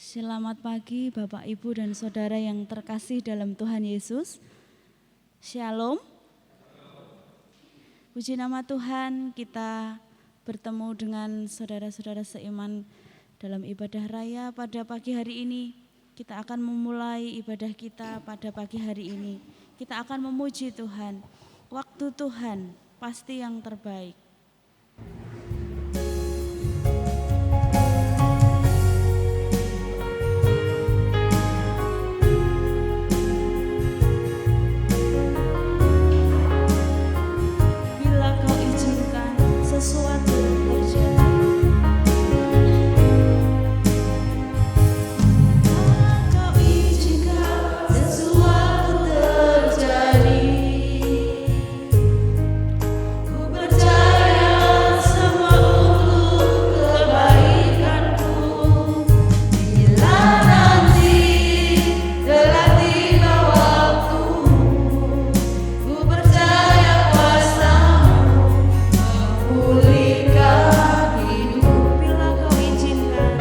Selamat pagi Bapak, Ibu, dan Saudara yang terkasih dalam Tuhan Yesus. Shalom. Puji nama Tuhan, kita bertemu dengan saudara-saudara seiman dalam ibadah raya pada pagi hari ini. Kita akan memulai ibadah kita pada pagi hari ini. Kita akan memuji Tuhan. Waktu Tuhan pasti yang terbaik. Sesuatu terjadi. Kau izinkan sesuatu terjadi. Ku percaya semua untuk kebaikanku. Bila nanti telah tiba waktumu, ku percaya kuasa-Mu pulihkan hidup. Bila kau izinkan,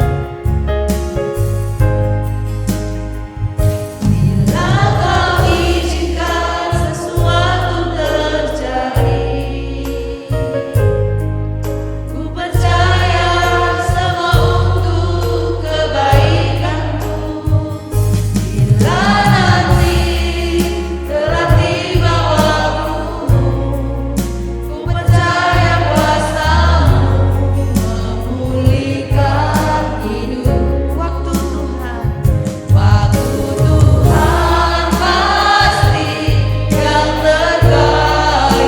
bila kau izinkan sesuatu terjadi, ku percaya semua untuk kebaikanku. Bila nanti telah tiba waktumu, ku percaya kuasa-Mu memulihkan hidup. Waktu Tuhan pasti yang terbaik.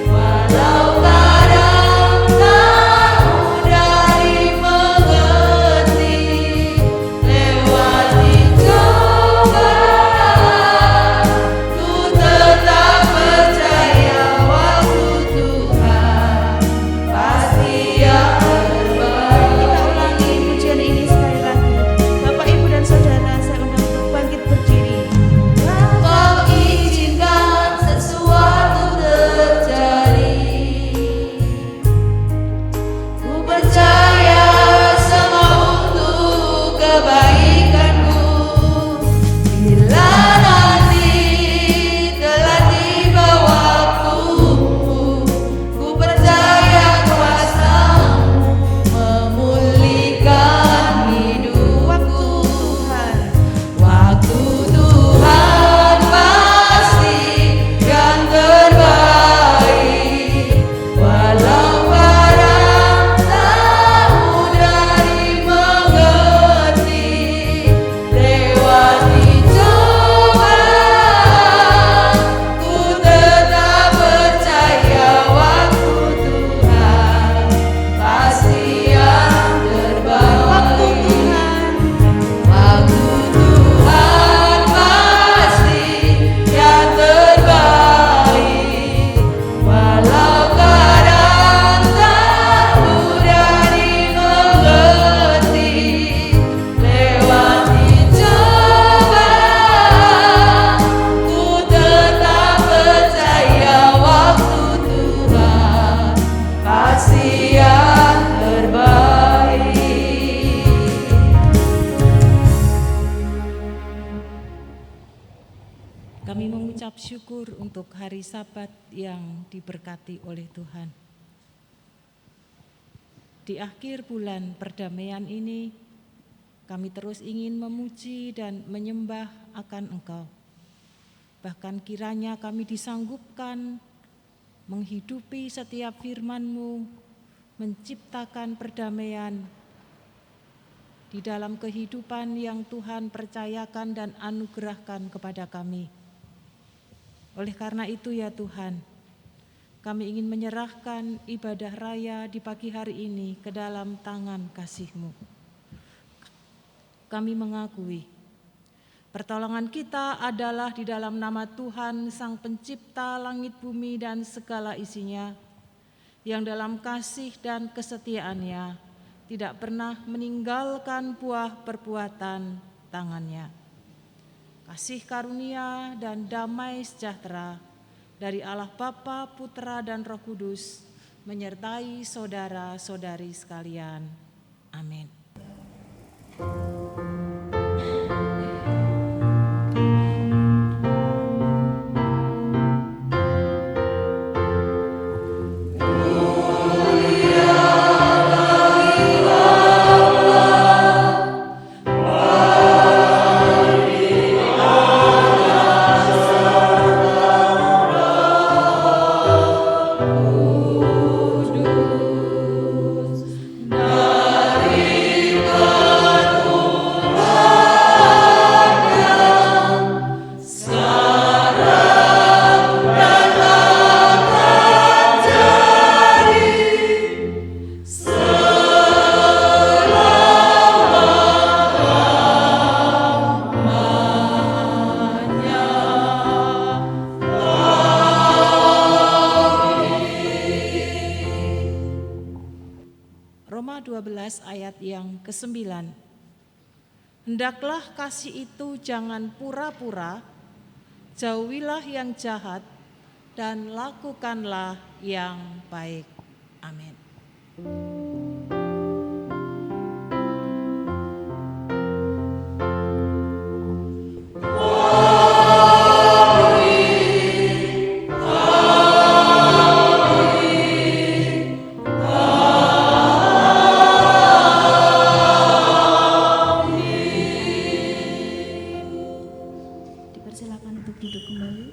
Walau kadang tak mudah dimengerti, lewati cobaan, ku tetap percaya waktu Tuhan pasti yang terbaik. Kita ulangi pujian ini sekali lagi. Bapak, Ibu, dan Saudara, saya undang untuk bangkit berdiri. Kau izinkan sesuatu terjadi. Ku percaya semua untuk kebaikanku. Bila nanti telah tiba waktumu, ku percaya kuasa-Mu memulihkan hidup. Waktu Tuhan pasti yang terbaik. Walau kadang tak mudah dimengerti, lewati cobaan, ku tetap percaya waktu Tuhan pasti yang terbaik. Waktu Tuhan pasti yang terbaik. Walau kadang tak mudah dimengerti, lewati cobaan, ku tetap percaya waktu Tuhan pasti yang terbaik. Kami mengucap syukur untuk hari Sabat yang diberkati oleh Tuhan. Di akhir bulan perdamaian ini, kami terus ingin memuji dan menyembah akan Engkau. Bahkan kiranya kami disanggupkan menghidupi setiap firman-Mu, menciptakan perdamaian di dalam kehidupan yang Tuhan percayakan dan anugerahkan kepada kami. Oleh karena itu ya Tuhan, kami ingin menyerahkan ibadah raya di pagi hari ini ke dalam tangan kasih-Mu. Kami mengakui pertolongan kita adalah di dalam nama Tuhan Sang Pencipta langit bumi dan segala isinya, yang dalam kasih dan kesetiaannya tidak pernah meninggalkan buah perbuatan tangannya. Kasih karunia dan damai sejahtera dari Allah Bapa, Putra, dan Roh Kudus menyertai saudara-saudari sekalian. Amin. 12 ayat yang ke-9. Hendaklah kasih itu jangan pura-pura, jauhilah yang jahat, dan lakukanlah yang baik. Amin. Dipersilakan untuk duduk kembali.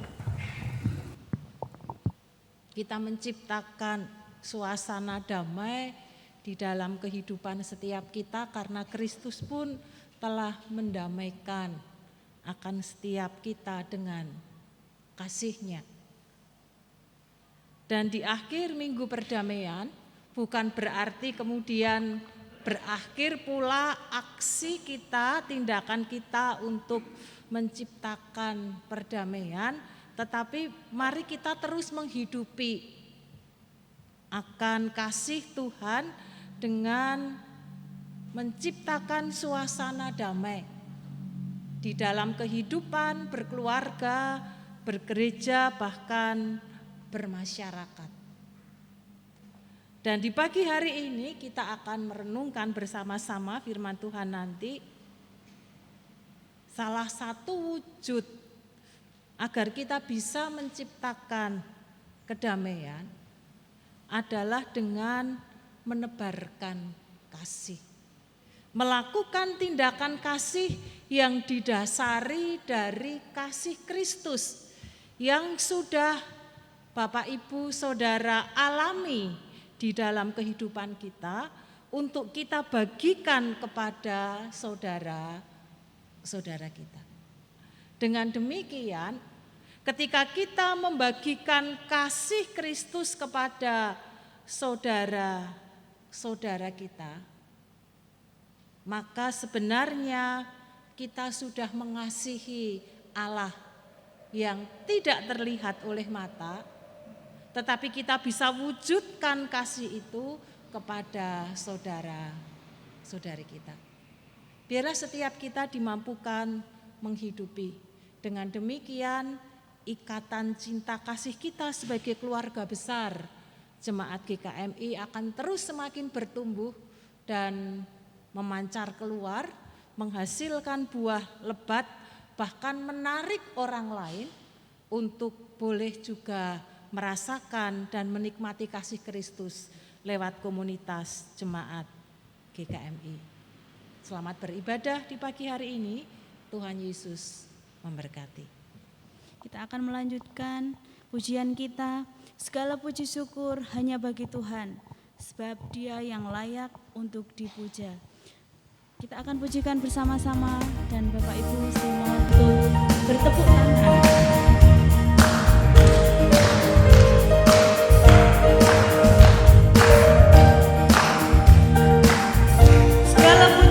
Kita menciptakan suasana damai di dalam kehidupan setiap kita karena Kristus pun telah mendamaikan akan setiap kita dengan kasih-Nya. Dan di akhir Minggu Perdamaian bukan berarti kemudian berakhir pula aksi kita, tindakan kita untuk menciptakan perdamaian, tetapi mari kita terus menghidupi akan kasih Tuhan dengan menciptakan suasana damai di dalam kehidupan, berkeluarga, bergereja, bahkan bermasyarakat. Dan di pagi hari ini kita akan merenungkan bersama-sama firman Tuhan nanti. Salah satu wujud agar kita bisa menciptakan kedamaian adalah dengan menebarkan kasih. Melakukan tindakan kasih yang didasari dari kasih Kristus yang sudah Bapak Ibu Saudara alami di dalam kehidupan kita untuk kita bagikan kepada saudara-saudara kita. Dengan demikian, ketika kita membagikan kasih Kristus kepada saudara-saudara kita, maka sebenarnya kita sudah mengasihi Allah yang tidak terlihat oleh mata, tetapi kita bisa wujudkan kasih itu kepada saudara-saudari kita. Biarlah setiap kita dimampukan menghidupi. Dengan demikian, ikatan cinta kasih kita sebagai keluarga besar Jemaat GKMI akan terus semakin bertumbuh dan memancar keluar, menghasilkan buah lebat, bahkan menarik orang lain untuk boleh juga merasakan dan menikmati kasih Kristus lewat komunitas jemaat GKMI. Selamat beribadah di pagi hari ini. Tuhan Yesus memberkati. Kita akan melanjutkan pujian kita. Segala puji syukur hanya bagi Tuhan, sebab Dia yang layak untuk dipuja. Kita akan pujikan bersama-sama dan Bapak Ibu saya mohon untuk bertepuk tangan. Segala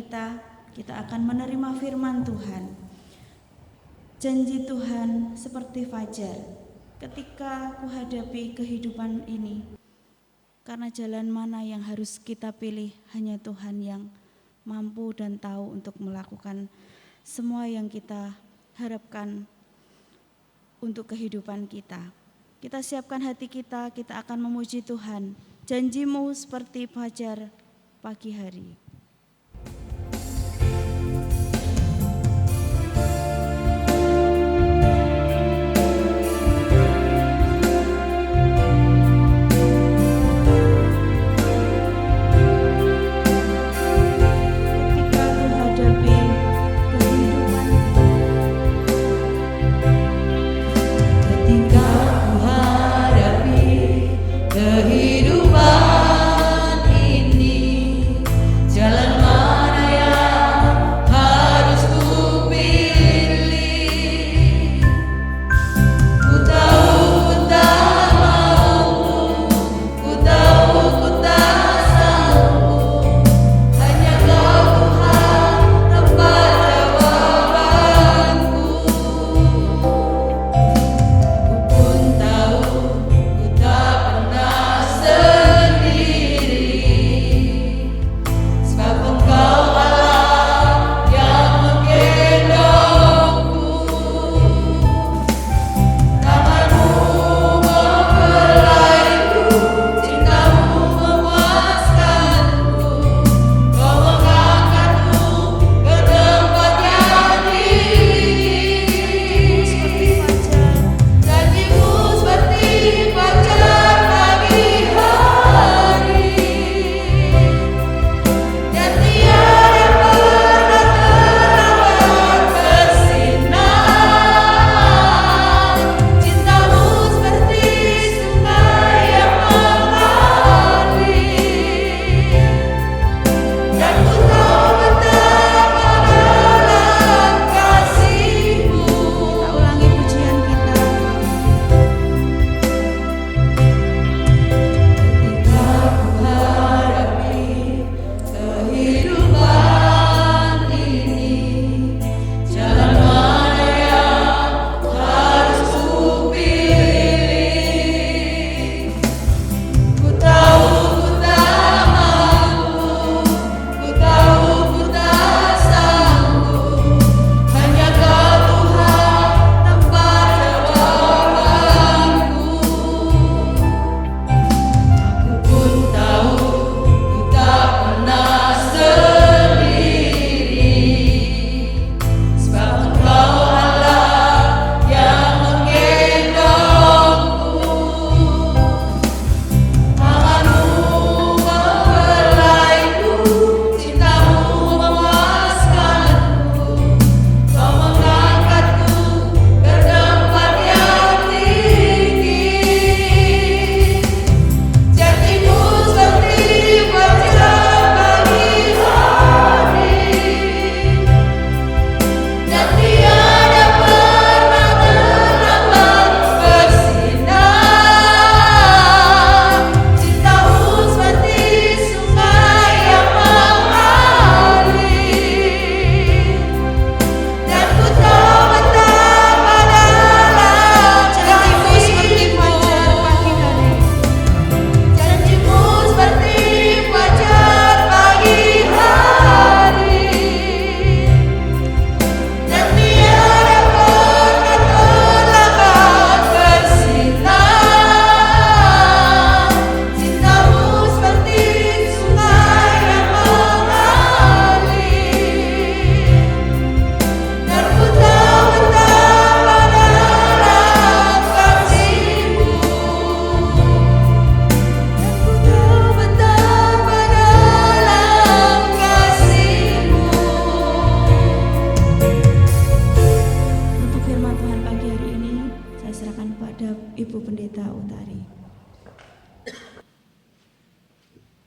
kita akan menerima firman Tuhan. Janji Tuhan seperti fajar ketika kuhadapi kehidupan ini. Karena jalan mana yang harus kita pilih, hanya Tuhan yang mampu dan tahu untuk melakukan semua yang kita harapkan untuk kehidupan kita. Kita siapkan hati kita akan memuji Tuhan. Janjimu seperti fajar pagi hari.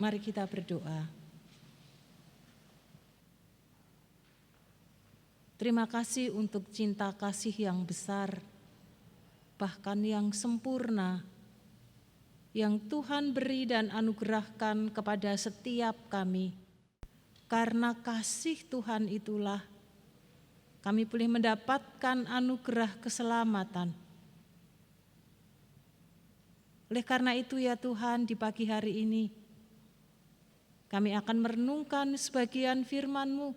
Mari kita berdoa. Terima kasih untuk cinta kasih yang besar, bahkan yang sempurna, yang Tuhan beri dan anugerahkan kepada setiap kami. karena kasih Tuhan itulah kami boleh mendapatkan anugerah keselamatan. Oleh karena itu ya Tuhan, di pagi hari ini kami akan merenungkan sebagian firman-Mu,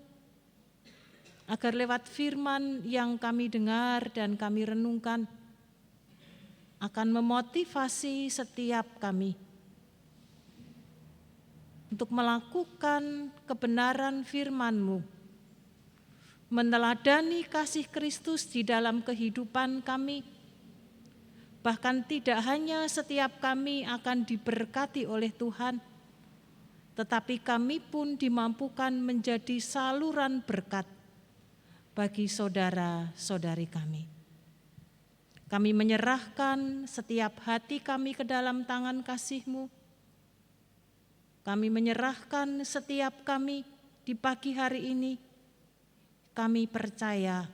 agar lewat firman yang kami dengar dan kami renungkan akan memotivasi setiap kami untuk melakukan kebenaran firman-Mu, meneladani kasih Kristus di dalam kehidupan kami. Bahkan tidak hanya setiap kami akan diberkati oleh Tuhan, tetapi kami pun dimampukan menjadi saluran berkat bagi saudara-saudari kami. Kami menyerahkan setiap hati kami ke dalam tangan kasih-Mu. Kami menyerahkan setiap kami di pagi hari ini. Kami percaya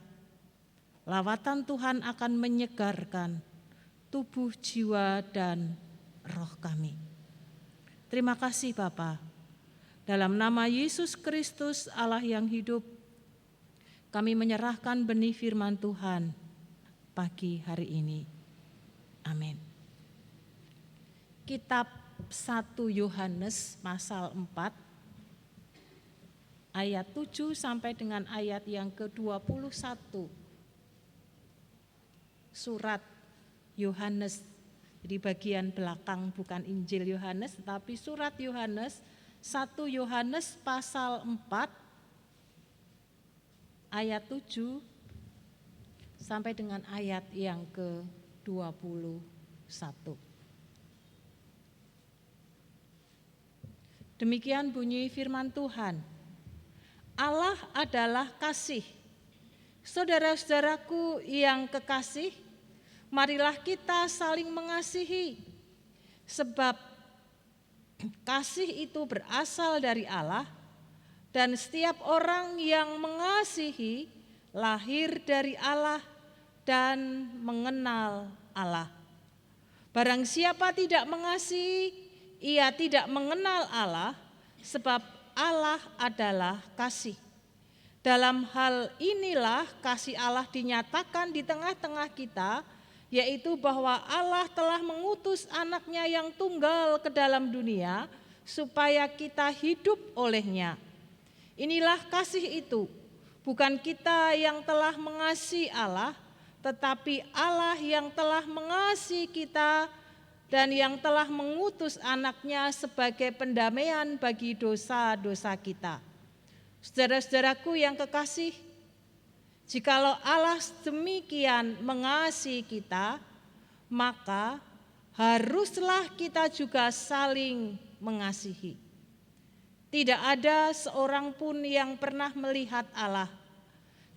lawatan Tuhan akan menyegarkan tubuh, jiwa, dan roh kami. Terima kasih Bapa. Dalam nama Yesus Kristus Allah yang hidup, kami menyerahkan benih firman Tuhan pagi hari ini. Amin. Kitab 1 Yohanes pasal 4 ayat 7 sampai dengan ayat yang ke-21. Surat Yohanes, jadi bagian belakang bukan Injil Yohanes tetapi surat Yohanes, 1 Yohanes pasal 4 ayat 7 sampai dengan ayat yang ke-21. Demikian bunyi firman Tuhan. Allah adalah kasih. Saudara-saudaraku yang kekasih, marilah kita saling mengasihi, sebab kasih itu berasal dari Allah, dan setiap orang yang mengasihi lahir dari Allah dan mengenal Allah. Barang siapa tidak mengasihi, ia tidak mengenal Allah, sebab Allah adalah kasih. Dalam hal inilah kasih Allah dinyatakan di tengah-tengah kita, yaitu bahwa Allah telah mengutus anaknya yang tunggal ke dalam dunia, supaya kita hidup olehnya. Inilah kasih itu, bukan kita yang telah mengasihi Allah, tetapi Allah yang telah mengasihi kita dan yang telah mengutus anaknya sebagai pendamaian bagi dosa-dosa kita. Saudara-saudaraku yang kekasih, jikalau Allah demikian mengasihi kita, maka haruslah kita juga saling mengasihi. Tidak ada seorang pun yang pernah melihat Allah.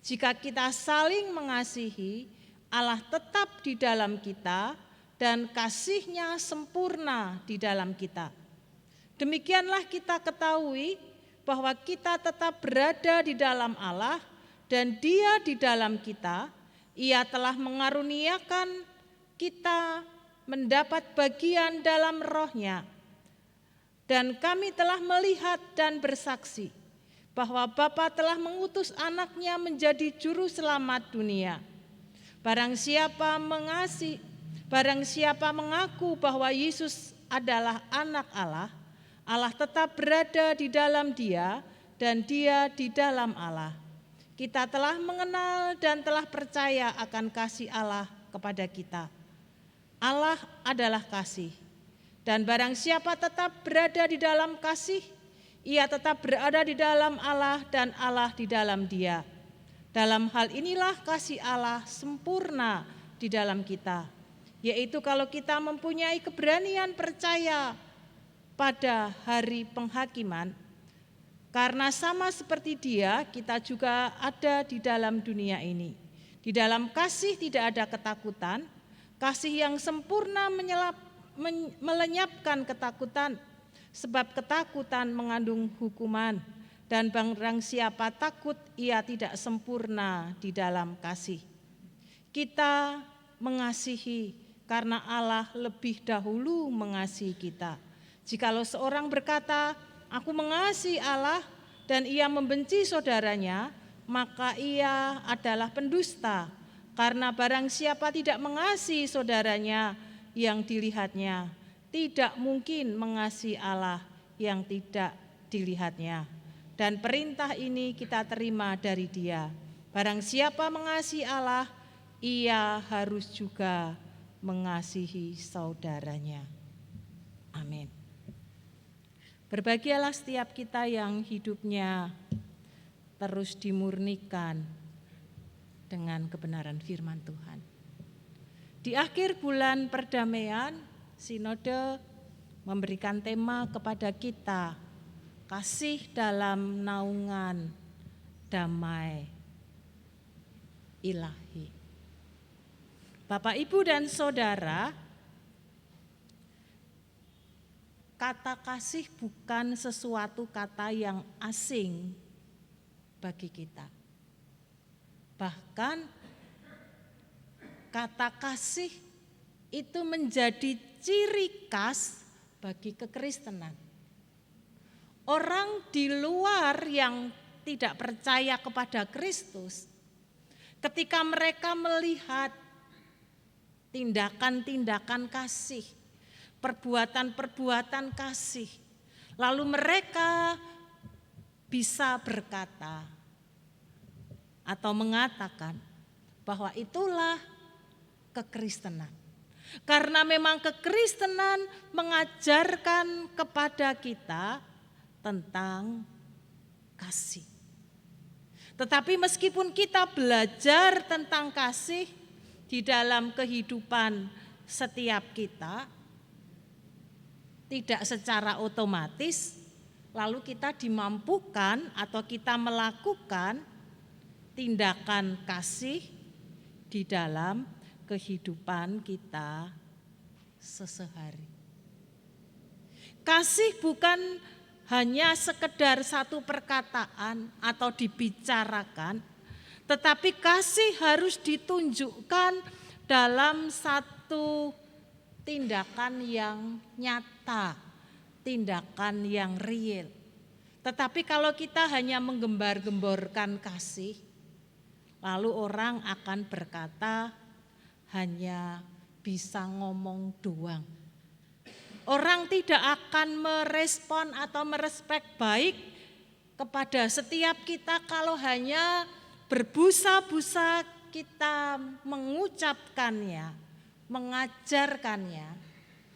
Jika kita saling mengasihi, Allah tetap di dalam kita, dan kasih-Nya sempurna di dalam kita. Demikianlah kita ketahui bahwa kita tetap berada di dalam Allah dan Dia di dalam kita. Ia telah mengaruniakan kita mendapat bagian dalam roh-Nya. Dan kami telah melihat dan bersaksi bahwa Bapa telah mengutus anaknya menjadi juru selamat dunia. Barang siapa mengaku bahwa Yesus adalah anak Allah, Allah tetap berada di dalam Dia dan Dia di dalam Allah. Kita telah mengenal dan telah percaya akan kasih Allah kepada kita. Allah adalah kasih, dan barang siapa tetap berada di dalam kasih, ia tetap berada di dalam Allah dan Allah di dalam Dia. Dalam hal inilah kasih Allah sempurna di dalam kita, yaitu kalau kita mempunyai keberanian percaya pada hari penghakiman, karena sama seperti Dia, kita juga ada di dalam dunia ini. Di dalam kasih tidak ada ketakutan, kasih yang sempurna melenyapkan ketakutan, sebab ketakutan mengandung hukuman, dan barang siapa takut, ia tidak sempurna di dalam kasih. Kita mengasihi karena Allah lebih dahulu mengasihi kita. Jikalau seorang berkata, aku mengasihi Allah, dan ia membenci saudaranya, maka ia adalah pendusta. Karena barang siapa tidak mengasihi saudaranya yang dilihatnya, tidak mungkin mengasihi Allah yang tidak dilihatnya. Dan perintah ini kita terima dari Dia. Barang siapa mengasihi Allah, ia harus juga mengasihi saudaranya. Amin. Berbahagialah setiap kita yang hidupnya terus dimurnikan dengan kebenaran firman Tuhan. Di akhir bulan perdamaian, Sinode memberikan tema kepada kita, kasih dalam naungan damai ilahi. Bapak, Ibu, dan Saudara, kata kasih bukan sesuatu kata yang asing bagi kita. Bahkan kata kasih itu menjadi ciri khas bagi kekristenan. Orang di luar yang tidak percaya kepada Kristus, ketika mereka melihat tindakan-tindakan kasih, perbuatan-perbuatan kasih, lalu mereka bisa berkata atau mengatakan bahwa itulah kekristenan. Karena memang kekristenan mengajarkan kepada kita tentang kasih. Tetapi meskipun kita belajar tentang kasih di dalam kehidupan setiap kita, tidak secara otomatis lalu kita dimampukan atau kita melakukan tindakan kasih di dalam kehidupan kita sehari-hari. Kasih bukan hanya sekedar satu perkataan atau dibicarakan, tetapi kasih harus ditunjukkan dalam satu tindakan yang nyata, tindakan yang real. Tetapi kalau kita hanya menggembar-gemborkan kasih, lalu orang akan berkata hanya bisa ngomong doang. Orang tidak akan merespon atau merespek baik kepada setiap kita kalau hanya berbusa-busa kita mengucapkannya, mengajarkannya,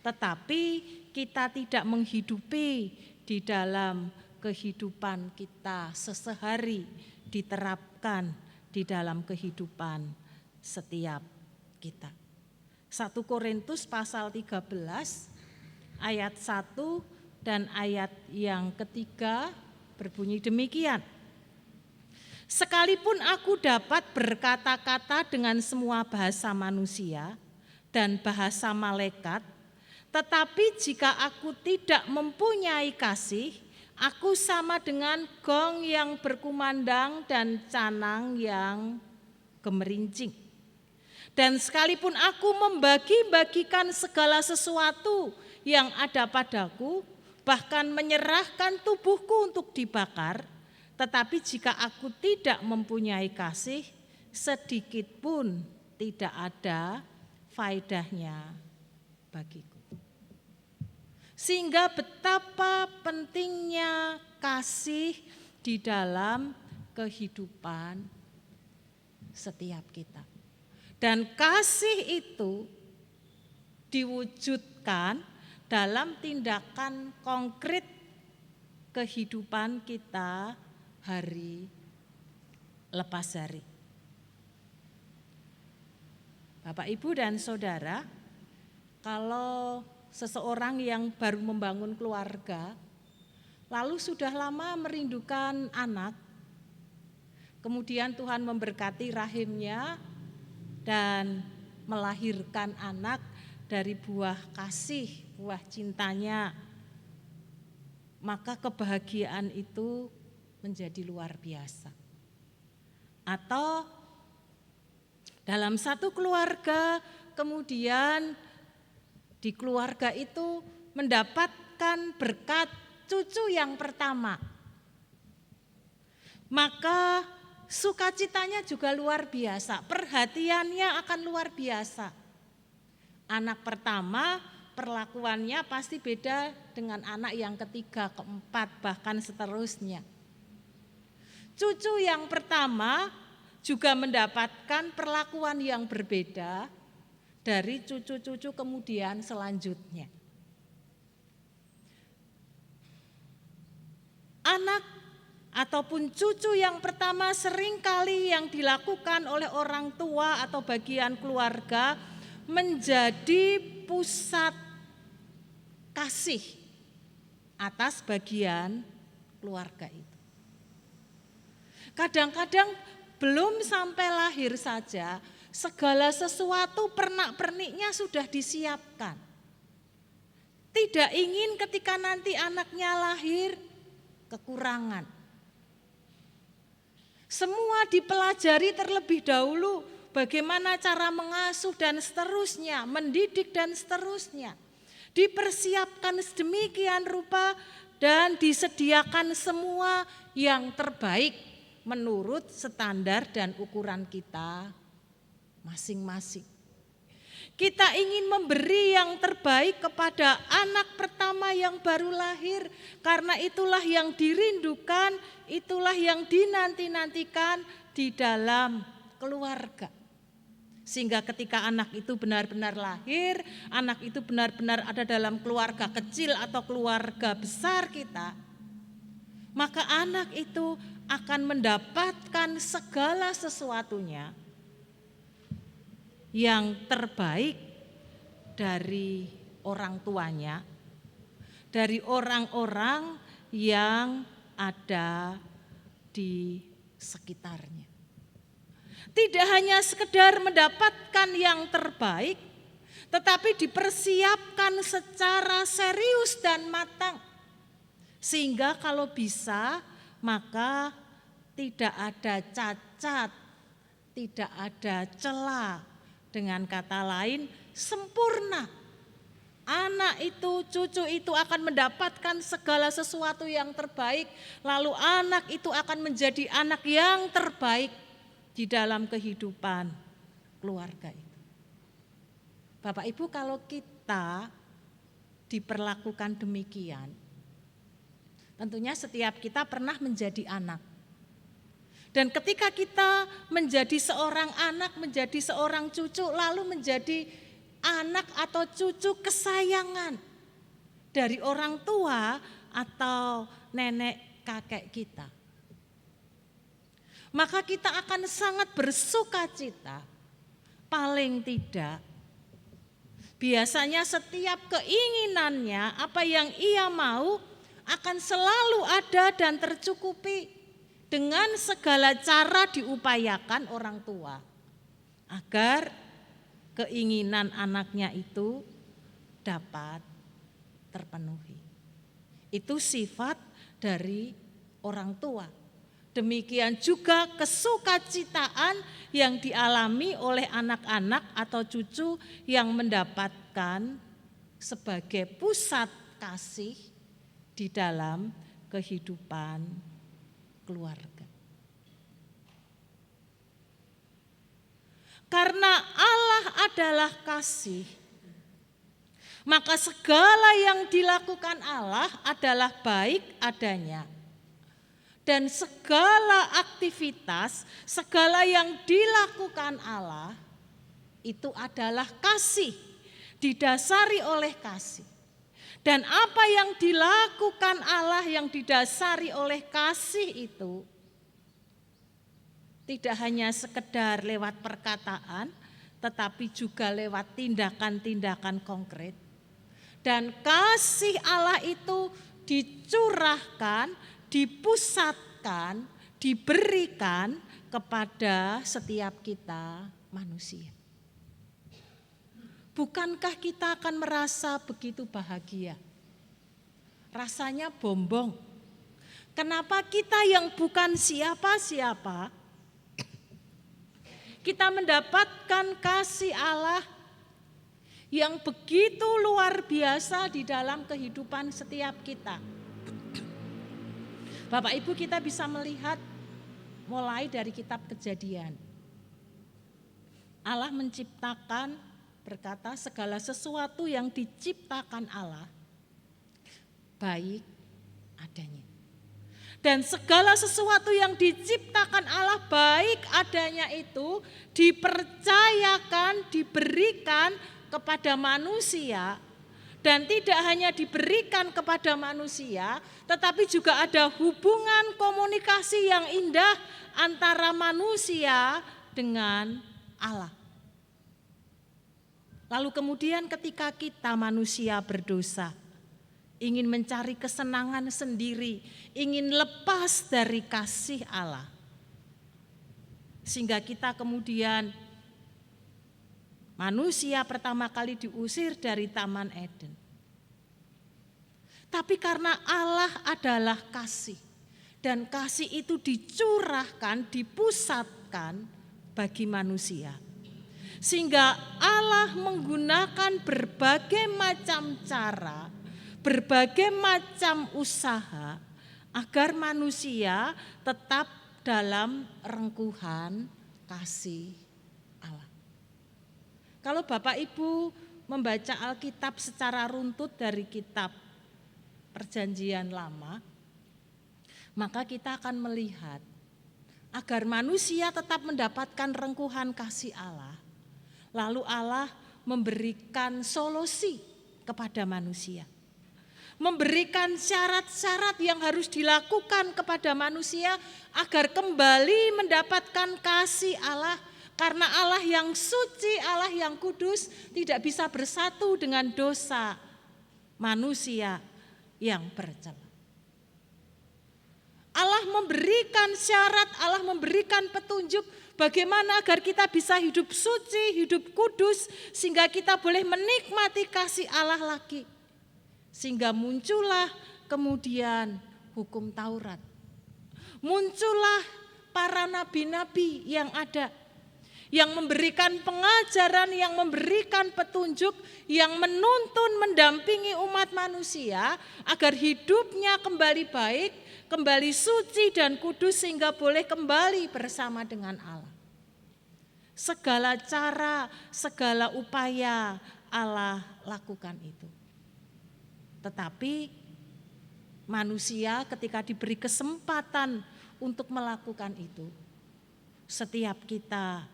tetapi kita tidak menghidupi di dalam kehidupan kita sehari-hari, diterapkan di dalam kehidupan setiap kita. 1 Korintus pasal 13 ayat 1 dan ayat yang ketiga berbunyi demikian. Sekalipun aku dapat berkata-kata dengan semua bahasa manusia dan bahasa malaikat, tetapi jika aku tidak mempunyai kasih, aku sama dengan gong yang berkumandang dan canang yang gemerincing. Dan sekalipun aku membagi-bagikan segala sesuatu yang ada padaku, bahkan menyerahkan tubuhku untuk dibakar, tetapi jika aku tidak mempunyai kasih, sedikit pun tidak ada faedahnya bagiku. Sehingga betapa pentingnya kasih di dalam kehidupan setiap kita. Dan kasih itu diwujudkan dalam tindakan konkret kehidupan kita hari lepas hari. Bapak, Ibu, dan Saudara, kalau seseorang yang baru membangun keluarga, lalu sudah lama merindukan anak, kemudian Tuhan memberkati rahimnya dan melahirkan anak dari buah kasih, buah cintanya, maka kebahagiaan itu menjadi luar biasa. Atau dalam satu keluarga, kemudian di keluarga itu mendapatkan berkat cucu yang pertama. maka sukacitanya juga luar biasa, perhatiannya akan luar biasa. Anak pertama perlakuannya pasti beda dengan anak yang ketiga, keempat, bahkan seterusnya. Cucu yang pertama juga mendapatkan perlakuan yang berbeda dari cucu-cucu kemudian selanjutnya. Anak ataupun cucu yang pertama seringkali yang dilakukan oleh orang tua atau bagian keluarga menjadi pusat kasih atas bagian keluarga itu. Kadang-kadang belum sampai lahir saja, segala sesuatu pernak-perniknya sudah disiapkan. Tidak ingin ketika nanti anaknya lahir kekurangan. Semua dipelajari terlebih dahulu, bagaimana cara mengasuh dan seterusnya, mendidik dan seterusnya. Dipersiapkan sedemikian rupa dan disediakan semua yang terbaik menurut standar dan ukuran kita masing-masing. Kita ingin memberi yang terbaik kepada anak pertama yang baru lahir, karena itulah yang dirindukan, itulah yang dinanti-nantikan di dalam keluarga. Sehingga ketika anak itu benar-benar lahir, anak itu benar-benar ada dalam keluarga kecil atau keluarga besar kita, maka anak itu akan mendapatkan segala sesuatunya yang terbaik dari orang tuanya, dari orang-orang yang ada di sekitarnya. Tidak hanya sekedar mendapatkan yang terbaik, tetapi dipersiapkan secara serius dan matang. Sehingga kalau bisa, maka tidak ada cacat, tidak ada celah. Dengan kata lain, sempurna. Anak itu, cucu itu akan mendapatkan segala sesuatu yang terbaik. Lalu anak itu akan menjadi anak yang terbaik di dalam kehidupan keluarga itu. Bapak Ibu, kalau kita diperlakukan demikian, tentunya setiap kita pernah menjadi anak. Dan ketika kita menjadi seorang anak, menjadi seorang cucu, lalu menjadi anak atau cucu kesayangan dari orang tua atau nenek kakek kita, maka kita akan sangat bersukacita. Paling tidak, biasanya setiap keinginannya, apa yang ia mau akan selalu ada dan tercukupi. Dengan segala cara diupayakan orang tua agar keinginan anaknya itu dapat terpenuhi. Itu sifat dari orang tua. Demikian juga kesukacitaan yang dialami oleh anak-anak atau cucu yang mendapatkan sebagai pusat kasih di dalam kehidupan keluarga. Karena Allah adalah kasih, maka segala yang dilakukan Allah adalah baik adanya. Dan segala aktivitas, segala yang dilakukan Allah itu adalah kasih, didasari oleh kasih. Dan apa yang dilakukan Allah yang didasari oleh kasih itu tidak hanya sekedar lewat perkataan, tetapi juga lewat tindakan-tindakan konkret. Dan kasih Allah itu dicurahkan, dipusatkan, diberikan kepada setiap kita manusia. Bukankah kita akan merasa begitu bahagia? Rasanya bombong. Kenapa kita yang bukan siapa-siapa, kita mendapatkan kasih Allah yang begitu luar biasa di dalam kehidupan setiap kita. Bapak Ibu, kita bisa melihat mulai dari kitab Kejadian. Allah menciptakan, berkata segala sesuatu yang diciptakan Allah baik adanya. Dan segala sesuatu yang diciptakan Allah baik adanya itu dipercayakan, diberikan kepada manusia. Dan tidak hanya diberikan kepada manusia, tetapi juga ada hubungan komunikasi yang indah antara manusia dengan Allah. Lalu kemudian ketika kita manusia berdosa, ingin mencari kesenangan sendiri, ingin lepas dari kasih Allah. Sehingga kita kemudian manusia pertama kali diusir dari Taman Eden. Tapi karena Allah adalah kasih, dan kasih itu dicurahkan, dipusatkan bagi manusia. Sehingga Allah menggunakan berbagai macam cara, berbagai macam usaha agar manusia tetap dalam rengkuhan kasih Allah. Kalau Bapak Ibu membaca Alkitab secara runtut dari kitab Perjanjian Lama, maka kita akan melihat agar manusia tetap mendapatkan rengkuhan kasih Allah. Lalu Allah memberikan solusi kepada manusia. Memberikan syarat-syarat yang harus dilakukan kepada manusia agar kembali mendapatkan kasih Allah. Karena Allah yang suci, Allah yang kudus tidak bisa bersatu dengan dosa manusia yang bercela. Allah memberikan syarat, Allah memberikan petunjuk bagaimana agar kita bisa hidup suci, hidup kudus, sehingga kita boleh menikmati kasih Allah lagi. Sehingga muncullah kemudian hukum Taurat. Muncullah para nabi-nabi yang ada, yang memberikan pengajaran, yang memberikan petunjuk, yang menuntun, mendampingi umat manusia agar hidupnya kembali baik, kembali suci dan kudus sehingga boleh kembali bersama dengan Allah. Segala cara, segala upaya Allah lakukan itu. Tetapi manusia ketika diberi kesempatan untuk melakukan itu, setiap kita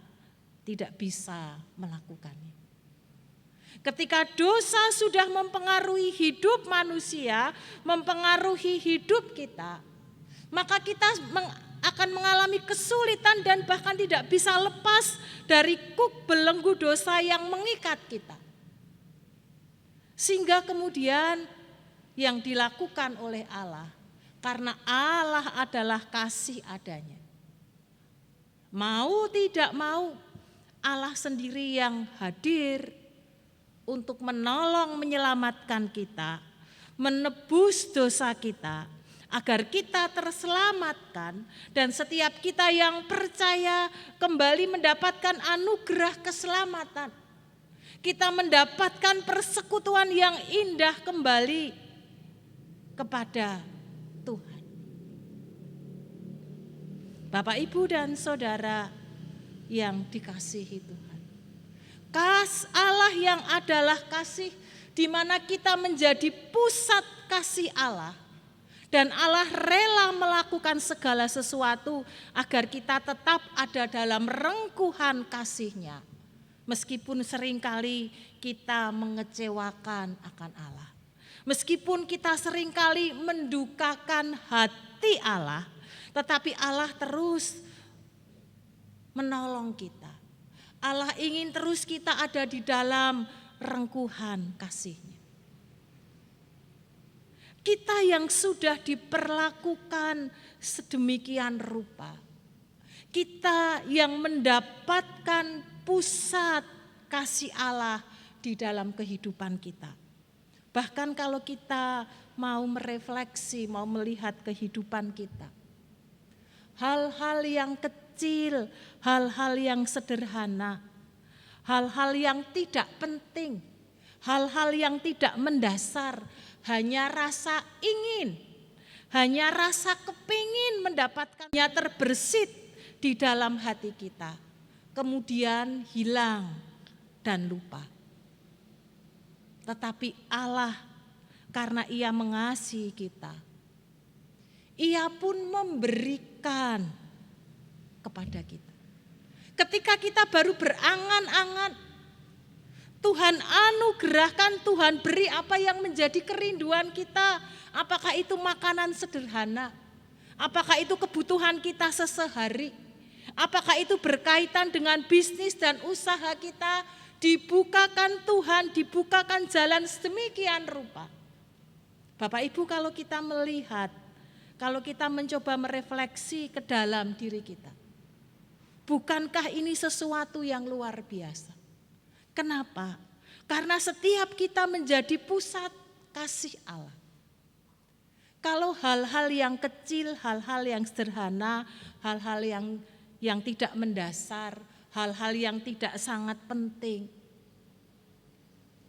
tidak bisa melakukannya. Ketika dosa sudah mempengaruhi hidup manusia, mempengaruhi hidup kita, maka kita akan mengalami kesulitan dan bahkan tidak bisa lepas dari kuk belenggu dosa yang mengikat kita. Sehingga kemudian yang dilakukan oleh Allah, karena Allah adalah kasih adanya. Mau tidak mau, Allah sendiri yang hadir untuk menolong menyelamatkan kita, menebus dosa kita, agar kita terselamatkan dan setiap kita yang percaya kembali mendapatkan anugerah keselamatan. Kita mendapatkan persekutuan yang indah kembali kepada Tuhan. Bapak, Ibu, dan Saudara yang dikasihi Tuhan. Allah yang adalah kasih, di mana kita menjadi pusat kasih Allah. Dan Allah rela melakukan segala sesuatu agar kita tetap ada dalam rengkuhan kasih-Nya. Meskipun seringkali kita mengecewakan akan Allah. Meskipun kita seringkali mendukakan hati Allah, tetapi Allah terus menolong kita. Allah ingin terus kita ada di dalam rengkuhan kasih-Nya. Kita yang sudah diperlakukan sedemikian rupa, kita yang mendapatkan pusat kasih Allah di dalam kehidupan kita. Bahkan kalau kita mau merefleksi, mau melihat kehidupan kita, hal-hal yang kecil, hal-hal yang sederhana, hal-hal yang tidak penting, hal-hal yang tidak mendasar, hanya rasa ingin, hanya rasa kepingin mendapatkannya terbersit, di dalam hati kita, kemudian hilang dan lupa. Tetapi Allah, karena Ia mengasihi kita, Ia pun memberikan kepada kita. Ketika kita baru berangan-angan, Tuhan anugerahkan, Tuhan beri apa yang menjadi kerinduan kita. Apakah itu makanan sederhana? Apakah itu kebutuhan kita sesehari? Apakah itu berkaitan dengan bisnis dan usaha kita? Dibukakan Tuhan, dibukakan jalan sedemikian rupa. Bapak Ibu, kalau kita melihat, kalau kita mencoba merefleksi ke dalam diri kita, bukankah ini sesuatu yang luar biasa? Kenapa? Karena setiap kita menjadi pusat kasih Allah. Kalau hal-hal yang kecil, hal-hal yang sederhana, hal-hal yang tidak mendasar, hal-hal yang tidak sangat penting,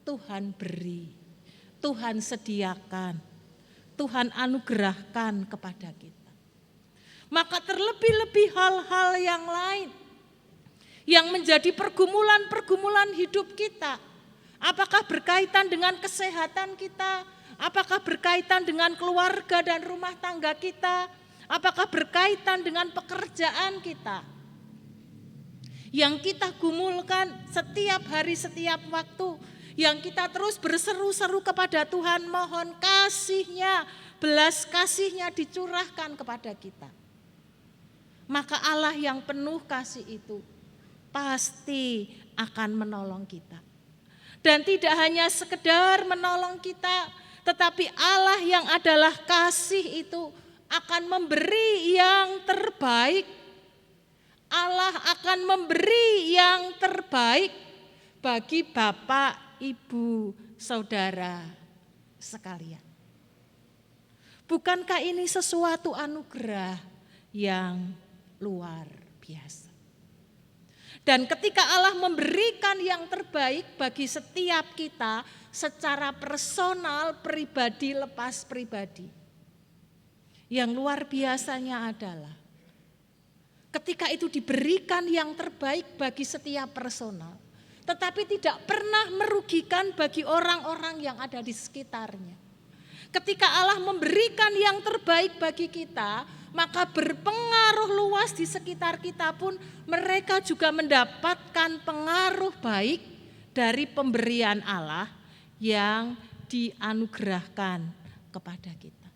Tuhan beri, Tuhan sediakan, Tuhan anugerahkan kepada kita. Maka terlebih-lebih hal-hal yang lain yang menjadi pergumulan-pergumulan hidup kita. Apakah berkaitan dengan kesehatan kita? Apakah berkaitan dengan keluarga dan rumah tangga kita? Apakah berkaitan dengan pekerjaan kita? Yang kita gumulkan setiap hari, setiap waktu. Yang kita terus berseru-seru kepada Tuhan, mohon kasih-Nya, belas kasih-Nya dicurahkan kepada kita. Maka Allah yang penuh kasih itu pasti akan menolong kita. Dan tidak hanya sekedar menolong kita, tetapi Allah yang adalah kasih itu akan memberi yang terbaik. Allah akan memberi yang terbaik bagi Bapak, Ibu, Saudara sekalian. Bukankah ini sesuatu anugerah yang luar biasa? Dan ketika Allah memberikan yang terbaik bagi setiap kita secara personal, pribadi lepas pribadi. Yang luar biasanya adalah ketika itu diberikan yang terbaik bagi setiap personal, tetapi tidak pernah merugikan bagi orang-orang yang ada di sekitarnya. Ketika Allah memberikan yang terbaik bagi kita, maka berpengaruh luas di sekitar kita pun mereka juga mendapatkan pengaruh baik dari pemberian Allah yang dianugerahkan kepada kita.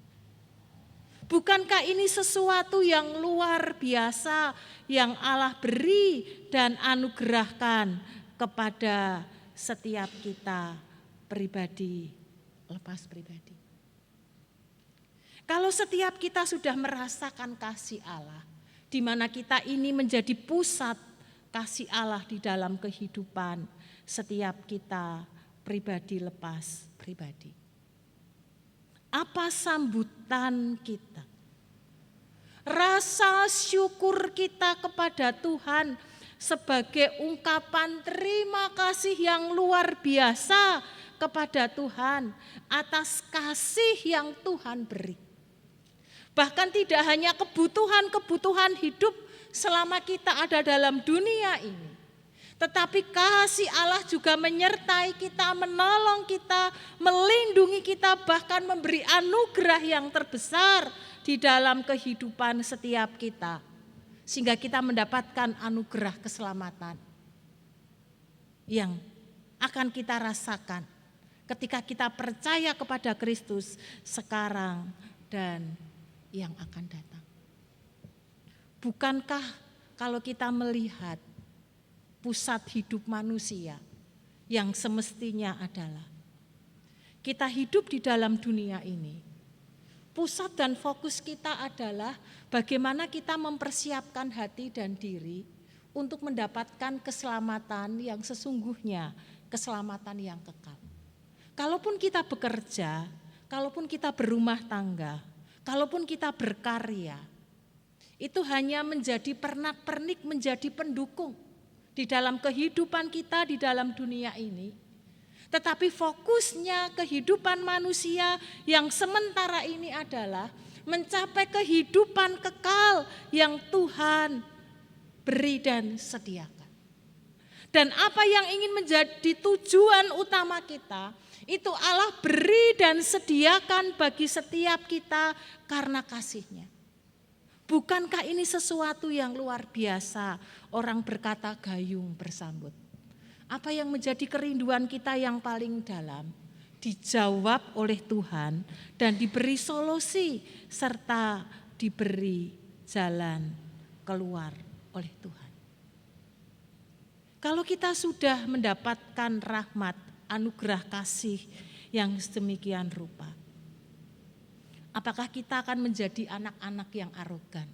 Bukankah ini sesuatu yang luar biasa yang Allah beri dan anugerahkan kepada setiap kita pribadi lepas pribadi? Kalau setiap kita sudah merasakan kasih Allah, di mana kita ini menjadi pusat kasih Allah di dalam kehidupan setiap kita pribadi lepas pribadi. Apa sambutan kita? Rasa syukur kita kepada Tuhan sebagai ungkapan terima kasih yang luar biasa kepada Tuhan atas kasih yang Tuhan beri. Bahkan tidak hanya kebutuhan-kebutuhan hidup selama kita ada dalam dunia ini, tetapi kasih Allah juga menyertai kita, menolong kita, melindungi kita, bahkan memberi anugerah yang terbesar di dalam kehidupan setiap kita, sehingga kita mendapatkan anugerah keselamatan yang akan kita rasakan ketika kita percaya kepada Kristus sekarang dan yang akan datang. Bukankah kalau kita melihat pusat hidup manusia yang semestinya adalah kita hidup di dalam dunia ini, pusat dan fokus kita adalah bagaimana kita mempersiapkan hati dan diri untuk mendapatkan keselamatan yang sesungguhnya, keselamatan yang kekal. Kalaupun kita bekerja, kalaupun kita berumah tangga, kalaupun kita berkarya, itu hanya menjadi pernak-pernik, menjadi pendukung di dalam kehidupan kita di dalam dunia ini. Tetapi fokusnya kehidupan manusia yang sementara ini adalah mencapai kehidupan kekal yang Tuhan beri dan sediakan. Dan apa yang ingin menjadi tujuan utama kita, itu Allah beri dan sediakan bagi setiap kita karena kasih-Nya. Bukankah ini sesuatu yang luar biasa? Orang berkata gayung bersambut. Apa yang menjadi kerinduan kita yang paling dalam dijawab oleh Tuhan dan diberi solusi serta diberi jalan keluar oleh Tuhan. Kalau kita sudah mendapatkan rahmat, anugerah kasih yang sedemikian rupa, apakah kita akan menjadi anak-anak yang arogan?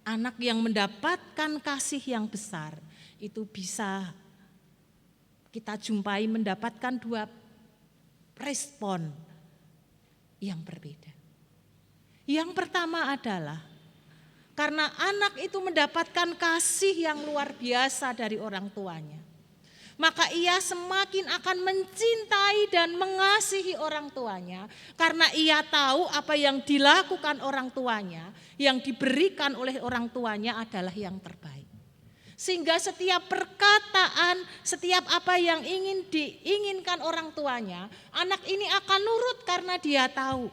Anak yang mendapatkan kasih yang besar itu bisa kita jumpai mendapatkan dua respon yang berbeda. Yang pertama adalah karena anak itu mendapatkan kasih yang luar biasa dari orang tuanya, maka ia semakin akan mencintai dan mengasihi orang tuanya karena ia tahu apa yang dilakukan orang tuanya, yang diberikan oleh orang tuanya adalah yang terbaik. Sehingga setiap perkataan, setiap apa yang ingin diinginkan orang tuanya, anak ini akan nurut karena dia tahu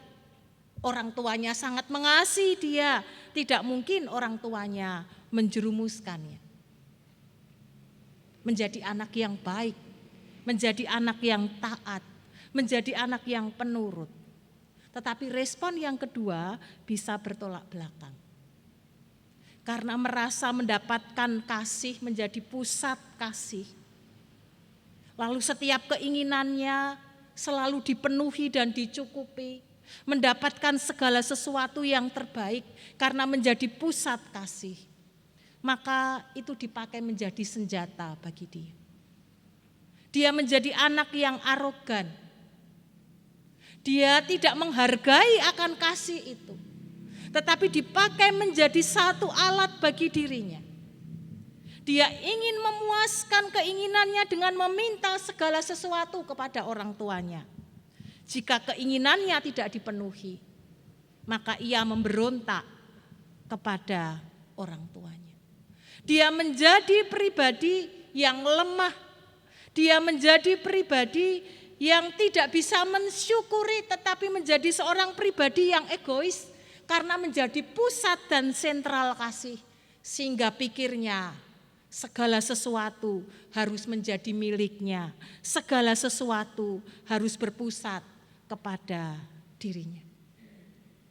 orang tuanya sangat mengasihi dia. Tidak mungkin orang tuanya menjerumuskannya. Menjadi anak yang baik, menjadi anak yang taat, menjadi anak yang penurut. Tetapi respon yang kedua bisa bertolak belakang. Karena merasa mendapatkan kasih menjadi pusat kasih. Lalu setiap keinginannya selalu dipenuhi dan dicukupi. Mendapatkan segala sesuatu yang terbaik karena menjadi pusat kasih. Maka itu dipakai menjadi senjata bagi dia. Dia menjadi anak yang arogan. Dia tidak menghargai akan kasih itu, tetapi dipakai menjadi satu alat bagi dirinya. Dia ingin memuaskan keinginannya dengan meminta segala sesuatu kepada orang tuanya. Jika keinginannya tidak dipenuhi, maka ia memberontak kepada orang tuanya. Dia menjadi pribadi yang lemah. Dia menjadi pribadi yang tidak bisa mensyukuri, tetapi menjadi seorang pribadi yang egois karena menjadi pusat dan sentral kasih, sehingga pikirnya segala sesuatu harus menjadi miliknya, segala sesuatu harus berpusat kepada dirinya.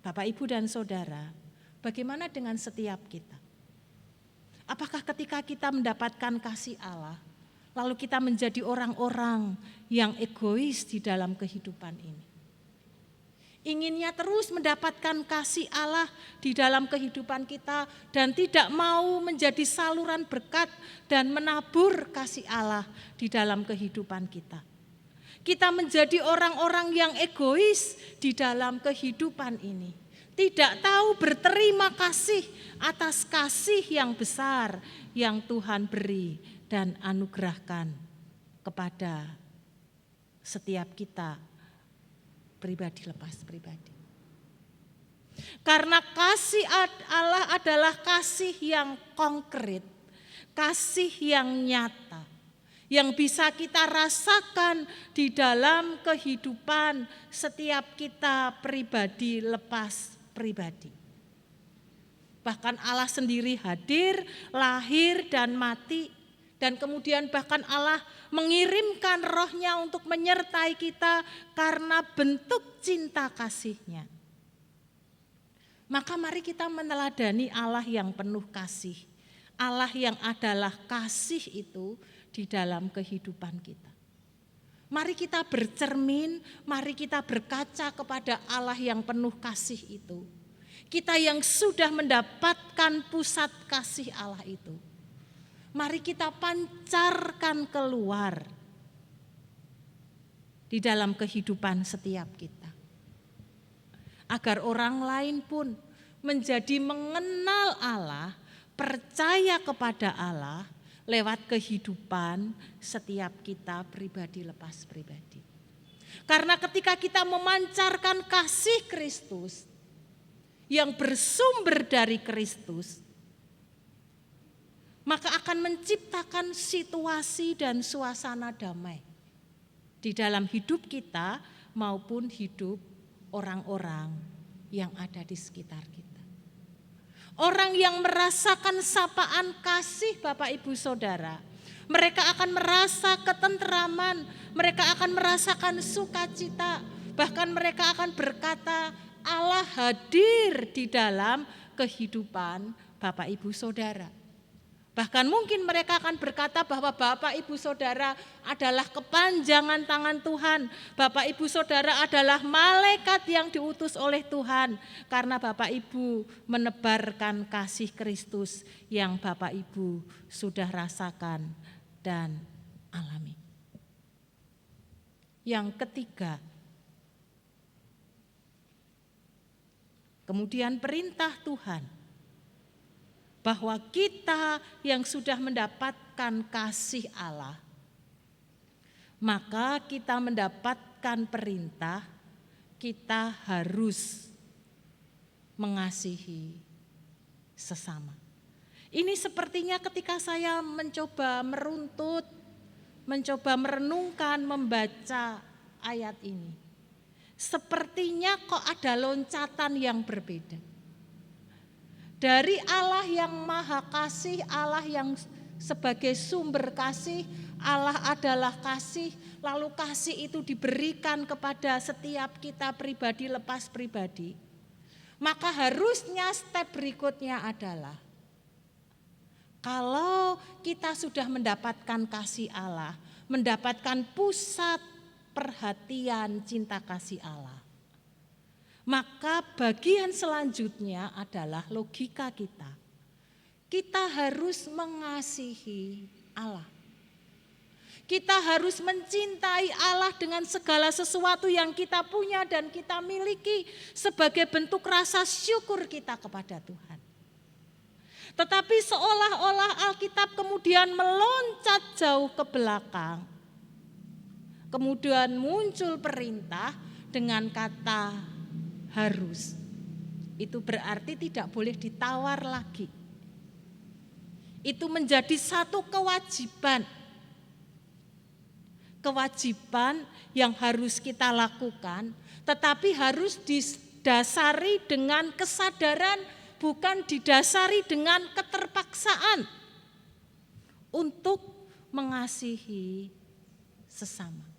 Bapak, Ibu, dan Saudara, bagaimana dengan setiap kita? Apakah ketika kita mendapatkan kasih Allah, lalu kita menjadi orang-orang yang egois di dalam kehidupan ini? Inginnya terus mendapatkan kasih Allah di dalam kehidupan kita dan tidak mau menjadi saluran berkat dan menabur kasih Allah di dalam kehidupan kita. Kita menjadi orang-orang yang egois di dalam kehidupan ini. Tidak tahu berterima kasih atas kasih yang besar yang Tuhan beri dan anugerahkan kepada setiap kita pribadi lepas pribadi. Karena kasih Allah adalah kasih yang konkret, kasih yang nyata, yang bisa kita rasakan di dalam kehidupan setiap kita pribadi lepas pribadi. Bahkan Allah sendiri hadir, lahir dan mati, dan kemudian bahkan Allah mengirimkan rohnya untuk menyertai kita karena bentuk cinta kasih-Nya. Maka mari kita meneladani Allah yang penuh kasih, Allah yang adalah kasih itu di dalam kehidupan kita. Mari kita bercermin, mari kita berkaca kepada Allah yang penuh kasih itu. Kita yang sudah mendapatkan pusat kasih Allah itu, mari kita pancarkan keluar di dalam kehidupan setiap kita. Agar orang lain pun menjadi mengenal Allah, percaya kepada Allah lewat kehidupan setiap kita pribadi lepas pribadi. Karena ketika kita memancarkan kasih Kristus yang bersumber dari Kristus, maka akan menciptakan situasi dan suasana damai di dalam hidup kita maupun hidup orang-orang yang ada di sekitar kita. Orang yang merasakan sapaan kasih Bapak Ibu Saudara, mereka akan merasa ketenteraman, mereka akan merasakan sukacita, bahkan mereka akan berkata Allah hadir di dalam kehidupan Bapak Ibu Saudara. Bahkan mungkin mereka akan berkata bahwa Bapak Ibu Saudara adalah kepanjangan tangan Tuhan. Bapak Ibu Saudara adalah malaikat yang diutus oleh Tuhan. Karena Bapak Ibu menebarkan kasih Kristus yang Bapak Ibu sudah rasakan dan alami. Yang ketiga, kemudian perintah Tuhan bahwa kita yang sudah mendapatkan kasih Allah, maka kita mendapatkan perintah, kita harus mengasihi sesama. Ini sepertinya ketika saya mencoba meruntut, mencoba merenungkan, membaca ayat ini, sepertinya kok ada loncatan yang berbeda. Dari Allah yang maha kasih, Allah yang sebagai sumber kasih, Allah adalah kasih, lalu kasih itu diberikan kepada setiap kita pribadi lepas pribadi. Maka harusnya step berikutnya adalah, kalau kita sudah mendapatkan kasih Allah, mendapatkan pusat perhatian cinta kasih Allah, maka bagian selanjutnya adalah logika kita. Kita harus mengasihi Allah. Kita harus mencintai Allah dengan segala sesuatu yang kita punya dan kita miliki sebagai bentuk rasa syukur kita kepada Tuhan. Tetapi seolah-olah Alkitab kemudian meloncat jauh ke belakang. Kemudian muncul perintah dengan kata harus. Itu berarti tidak boleh ditawar lagi. Itu menjadi satu kewajiban. Kewajiban yang harus kita lakukan, tetapi harus didasari dengan kesadaran, bukan didasari dengan keterpaksaan untuk mengasihi sesama.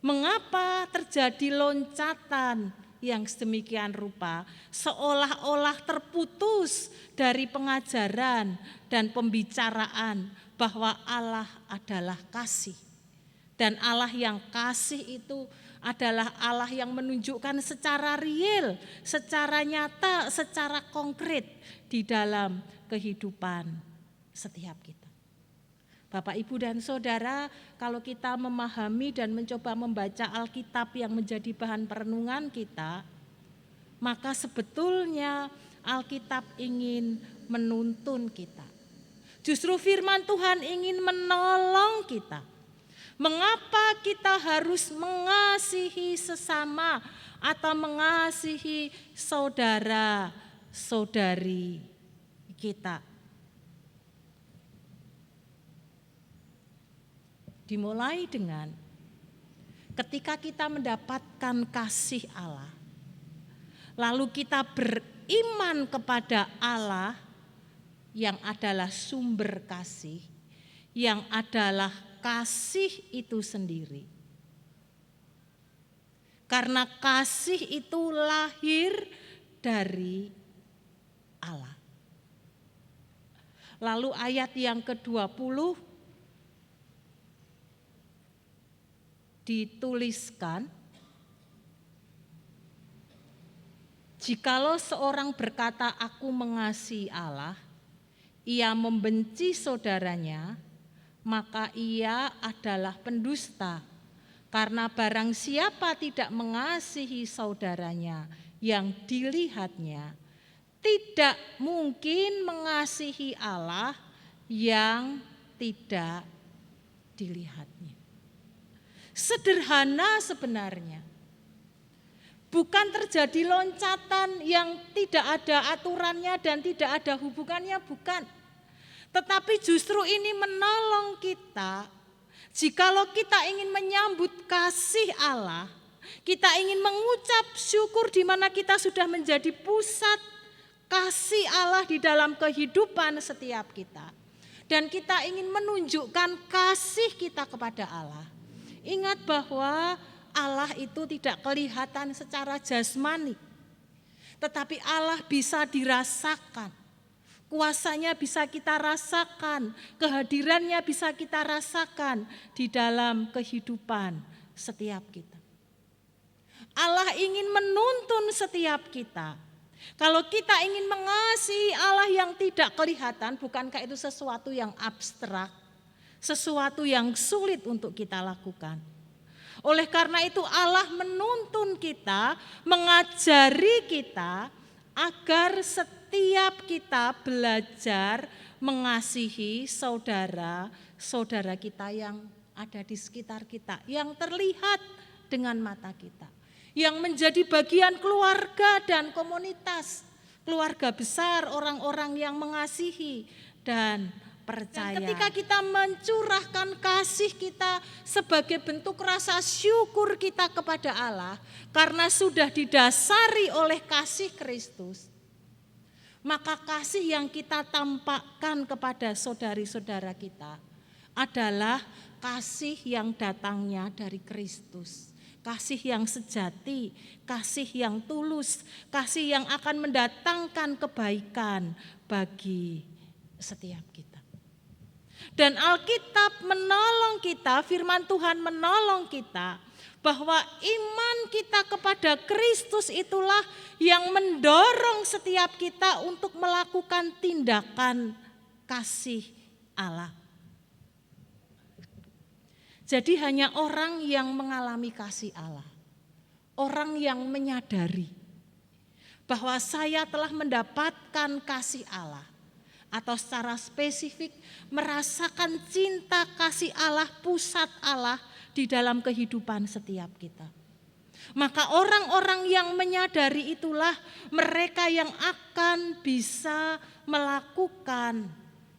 Mengapa terjadi loncatan yang sedemikian rupa, seolah-olah terputus dari pengajaran dan pembicaraan bahwa Allah adalah kasih. Dan Allah yang kasih itu adalah Allah yang menunjukkan secara real, secara nyata, secara konkret di dalam kehidupan setiap kita. Bapak, Ibu, dan Saudara, kalau kita memahami dan mencoba membaca Alkitab yang menjadi bahan perenungan kita, maka sebetulnya Alkitab ingin menuntun kita. Justru firman Tuhan ingin menolong kita. Mengapa kita harus mengasihi sesama atau mengasihi saudara-saudari kita? Dimulai dengan ketika kita mendapatkan kasih Allah, lalu kita beriman kepada Allah yang adalah sumber kasih, yang adalah kasih itu sendiri. Karena kasih itu lahir dari Allah. Lalu ayat yang ke-20 dituliskan, jikalau seorang berkata aku mengasihi Allah, ia membenci saudaranya, maka ia adalah pendusta. Karena barang siapa tidak mengasihi saudaranya yang dilihatnya, tidak mungkin mengasihi Allah yang tidak dilihatnya. Sederhana sebenarnya. Bukan terjadi loncatan yang tidak ada aturannya dan tidak ada hubungannya, bukan. Tetapi justru ini menolong kita. Jikalau kita ingin menyambut kasih Allah, kita ingin mengucap syukur di mana kita sudah menjadi pusat kasih Allah di dalam kehidupan setiap kita. Dan kita ingin menunjukkan kasih kita kepada Allah. Ingat bahwa Allah itu tidak kelihatan secara jasmani, tetapi Allah bisa dirasakan. Kuasanya bisa kita rasakan, kehadirannya bisa kita rasakan di dalam kehidupan setiap kita. Allah ingin menuntun setiap kita. Kalau kita ingin mengasihi Allah yang tidak kelihatan, bukankah itu sesuatu yang abstrak, sesuatu yang sulit untuk kita lakukan? Oleh karena itu Allah menuntun kita, mengajari kita agar setiap kita belajar mengasihi saudara-saudara kita yang ada di sekitar kita, yang terlihat dengan mata kita, yang menjadi bagian keluarga dan komunitas, keluarga besar, orang-orang yang mengasihi dan percaya. Dan ketika kita mencurahkan kasih kita sebagai bentuk rasa syukur kita kepada Allah, karena sudah didasari oleh kasih Kristus, maka kasih yang kita tampakkan kepada saudari-saudara kita adalah kasih yang datangnya dari Kristus. Kasih yang sejati, kasih yang tulus, kasih yang akan mendatangkan kebaikan bagi setiap kita. Dan Alkitab menolong kita, firman Tuhan menolong kita, bahwa iman kita kepada Kristus itulah yang mendorong setiap kita untuk melakukan tindakan kasih Allah. Jadi hanya orang yang mengalami kasih Allah, orang yang menyadari bahwa saya telah mendapatkan kasih Allah, atau secara spesifik merasakan cinta kasih Allah, pusat Allah di dalam kehidupan setiap kita. Maka orang-orang yang menyadari itulah mereka yang akan bisa melakukan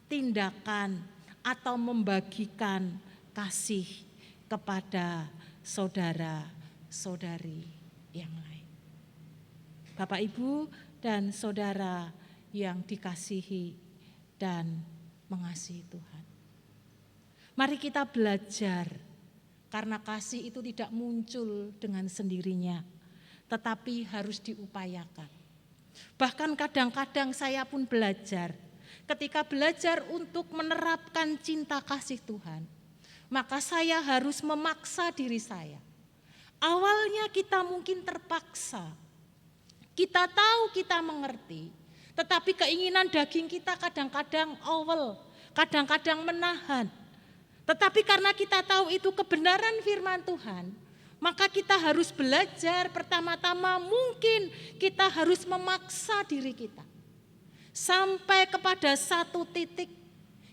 tindakan atau membagikan kasih kepada saudara-saudari yang lain. Bapak, Ibu, dan saudara yang dikasihi dan mengasihi Tuhan. Mari kita belajar, karena kasih itu tidak muncul dengan sendirinya, tetapi harus diupayakan. Bahkan kadang-kadang saya pun belajar, ketika belajar untuk menerapkan cinta kasih Tuhan, maka saya harus memaksa diri saya. Awalnya kita mungkin terpaksa, kita tahu, kita mengerti, tetapi keinginan daging kita kadang-kadang awal, kadang-kadang menahan. Tetapi karena kita tahu itu kebenaran firman Tuhan, maka kita harus belajar. Pertama-tama mungkin kita harus memaksa diri kita. Sampai kepada satu titik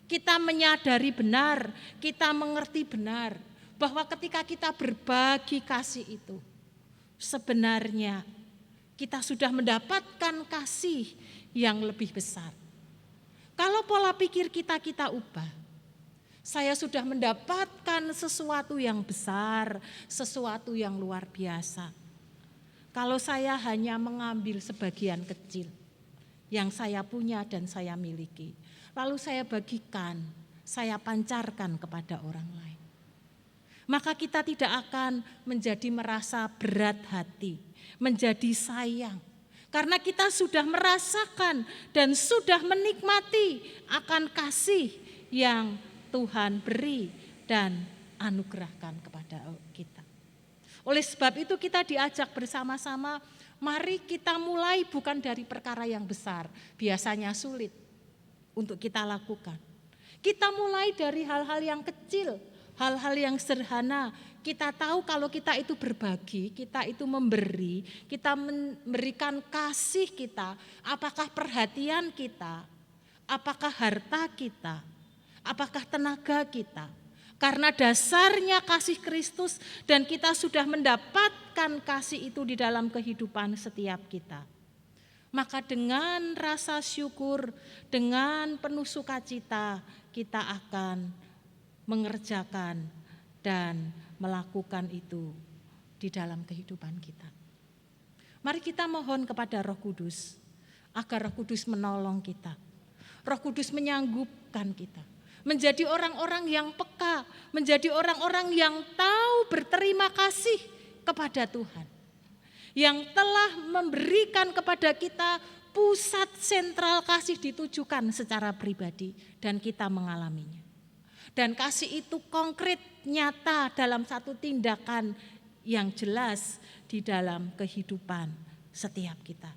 kita menyadari benar, kita mengerti benar, bahwa ketika kita berbagi kasih itu, sebenarnya kita sudah mendapatkan kasih yang lebih besar. Kalau pola pikir kita ubah, saya sudah mendapatkan sesuatu yang besar, sesuatu yang luar biasa. Kalau saya hanya mengambil sebagian kecil yang saya punya dan saya miliki, lalu saya bagikan, saya pancarkan kepada orang lain, maka kita tidak akan menjadi merasa berat hati, menjadi sayang. Karena kita sudah merasakan dan sudah menikmati akan kasih yang Tuhan beri dan anugerahkan kepada kita. Oleh sebab itu kita diajak bersama-sama, mari kita mulai bukan dari perkara yang besar, biasanya sulit untuk kita lakukan. Kita mulai dari hal-hal yang kecil, hal-hal yang sederhana. Kita tahu kalau kita itu berbagi, kita itu memberi, kita memberikan kasih kita, apakah perhatian kita, apakah harta kita, apakah tenaga kita. Karena dasarnya kasih Kristus dan kita sudah mendapatkan kasih itu di dalam kehidupan setiap kita. Maka dengan rasa syukur, dengan penuh sukacita, kita akan mengerjakan dan melakukan itu di dalam kehidupan kita. Mari kita mohon kepada Roh Kudus, agar Roh Kudus menolong kita. Roh Kudus menyanggupkan kita menjadi orang-orang yang peka, menjadi orang-orang yang tahu berterima kasih kepada Tuhan, yang telah memberikan kepada kita pusat sentral kasih ditujukan secara pribadi dan kita mengalaminya. Dan kasih itu konkret, nyata dalam satu tindakan yang jelas di dalam kehidupan setiap kita.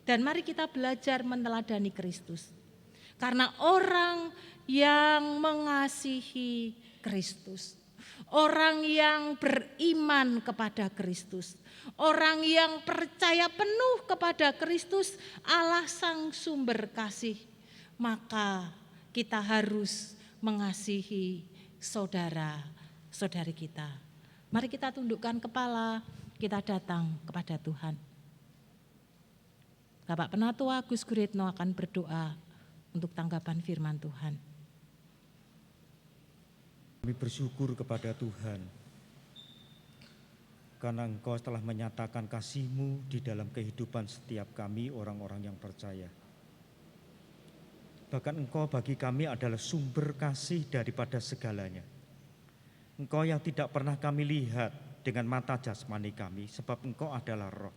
Dan mari kita belajar meneladani Kristus. Karena orang yang mengasihi Kristus, orang yang beriman kepada Kristus, orang yang percaya penuh kepada Kristus, Allah sang sumber kasih, maka kita harus mengasihi saudara-saudari kita. Mari kita tundukkan kepala, kita datang kepada Tuhan. Bapak Penatua Gus Guritno akan berdoa untuk tanggapan firman Tuhan. Kami bersyukur kepada Tuhan karena Engkau telah menyatakan kasih-Mu di dalam kehidupan setiap kami orang-orang yang percaya. Bahkan Engkau bagi kami adalah sumber kasih daripada segalanya. Engkau yang tidak pernah kami lihat dengan mata jasmani kami, sebab Engkau adalah Roh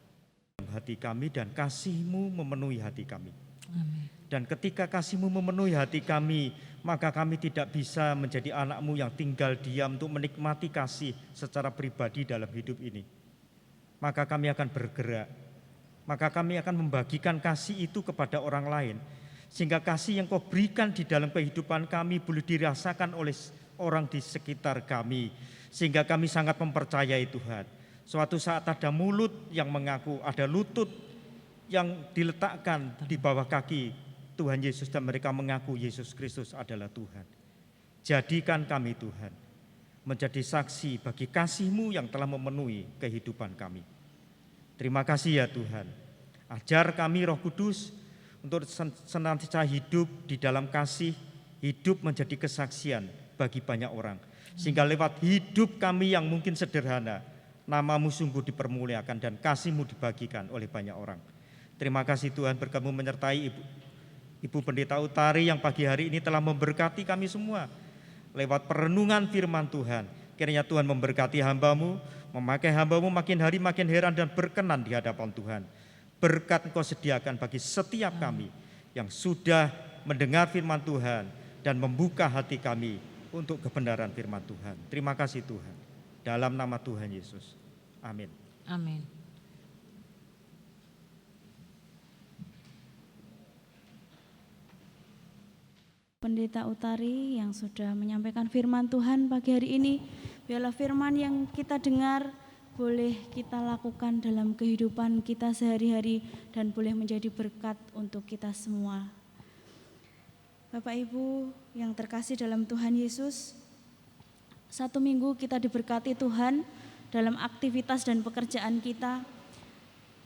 dalam hati kami dan kasih-Mu memenuhi hati kami. Amin. Dan ketika kasih-Mu memenuhi hati kami, maka kami tidak bisa menjadi anak-Mu yang tinggal diam untuk menikmati kasih secara pribadi dalam hidup ini. Maka kami akan bergerak, maka kami akan membagikan kasih itu kepada orang lain, sehingga kasih yang Kau berikan di dalam kehidupan kami boleh dirasakan oleh orang di sekitar kami, sehingga kami sangat mempercayai Tuhan. Suatu saat ada mulut yang mengaku, ada lutut yang diletakkan di bawah kaki Tuhan Yesus dan mereka mengaku Yesus Kristus adalah Tuhan. Jadikan kami Tuhan menjadi saksi bagi kasih-Mu yang telah memenuhi kehidupan kami. Terima kasih ya Tuhan. Ajar kami Roh Kudus untuk senantiasa hidup di dalam kasih, hidup menjadi kesaksian bagi banyak orang. Sehingga lewat hidup kami yang mungkin sederhana, nama-Mu sungguh dipermuliakan dan kasih-Mu dibagikan oleh banyak orang. Terima kasih Tuhan berkat-Mu menyertai Ibu Pendeta Utari yang pagi hari ini telah memberkati kami semua lewat perenungan firman Tuhan. Kiranya Tuhan memberkati hamba-Mu, memakai hamba-Mu makin hari makin heran dan berkenan di hadapan Tuhan. Berkat Engkau sediakan bagi setiap kami yang sudah mendengar firman Tuhan dan membuka hati kami untuk kebenaran firman Tuhan. Terima kasih Tuhan. Dalam nama Tuhan Yesus. Amin. Amin. Pendeta Utari yang sudah menyampaikan firman Tuhan pagi hari ini, biarlah firman yang kita dengar boleh kita lakukan dalam kehidupan kita sehari-hari dan boleh menjadi berkat untuk kita semua. Bapak Ibu yang terkasih dalam Tuhan Yesus, satu minggu kita diberkati Tuhan dalam aktivitas dan pekerjaan kita.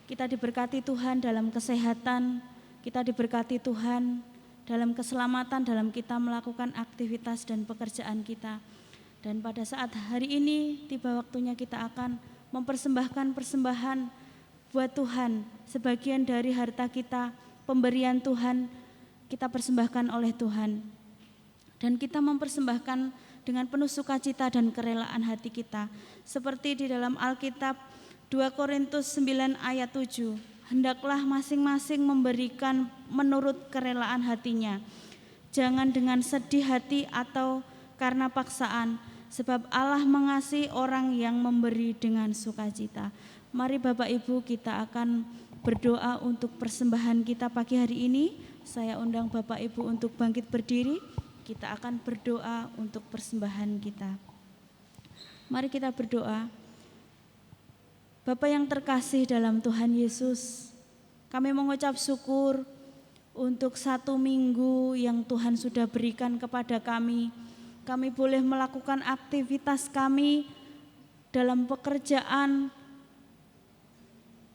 Kita diberkati Tuhan dalam kesehatan, kita diberkati Tuhan dalam keselamatan, dalam kita melakukan aktivitas dan pekerjaan kita. Dan pada saat hari ini tiba waktunya kita akan mempersembahkan persembahan buat Tuhan. Sebagian dari harta kita, pemberian Tuhan, kita persembahkan oleh Tuhan. Dan kita mempersembahkan dengan penuh sukacita dan kerelaan hati kita. Seperti di dalam Alkitab 2 Korintus 9 ayat 7. Hendaklah masing-masing memberikan menurut kerelaan hatinya. Jangan dengan sedih hati atau karena paksaan, sebab Allah mengasihi orang yang memberi dengan sukacita. Mari Bapak Ibu kita akan berdoa untuk persembahan kita pagi hari ini. Saya undang Bapak Ibu untuk bangkit berdiri. Kita akan berdoa untuk persembahan kita. Mari kita berdoa. Bapa yang terkasih dalam Tuhan Yesus, kami mengucap syukur untuk satu minggu yang Tuhan sudah berikan kepada kami. Kami boleh melakukan aktivitas kami dalam pekerjaan,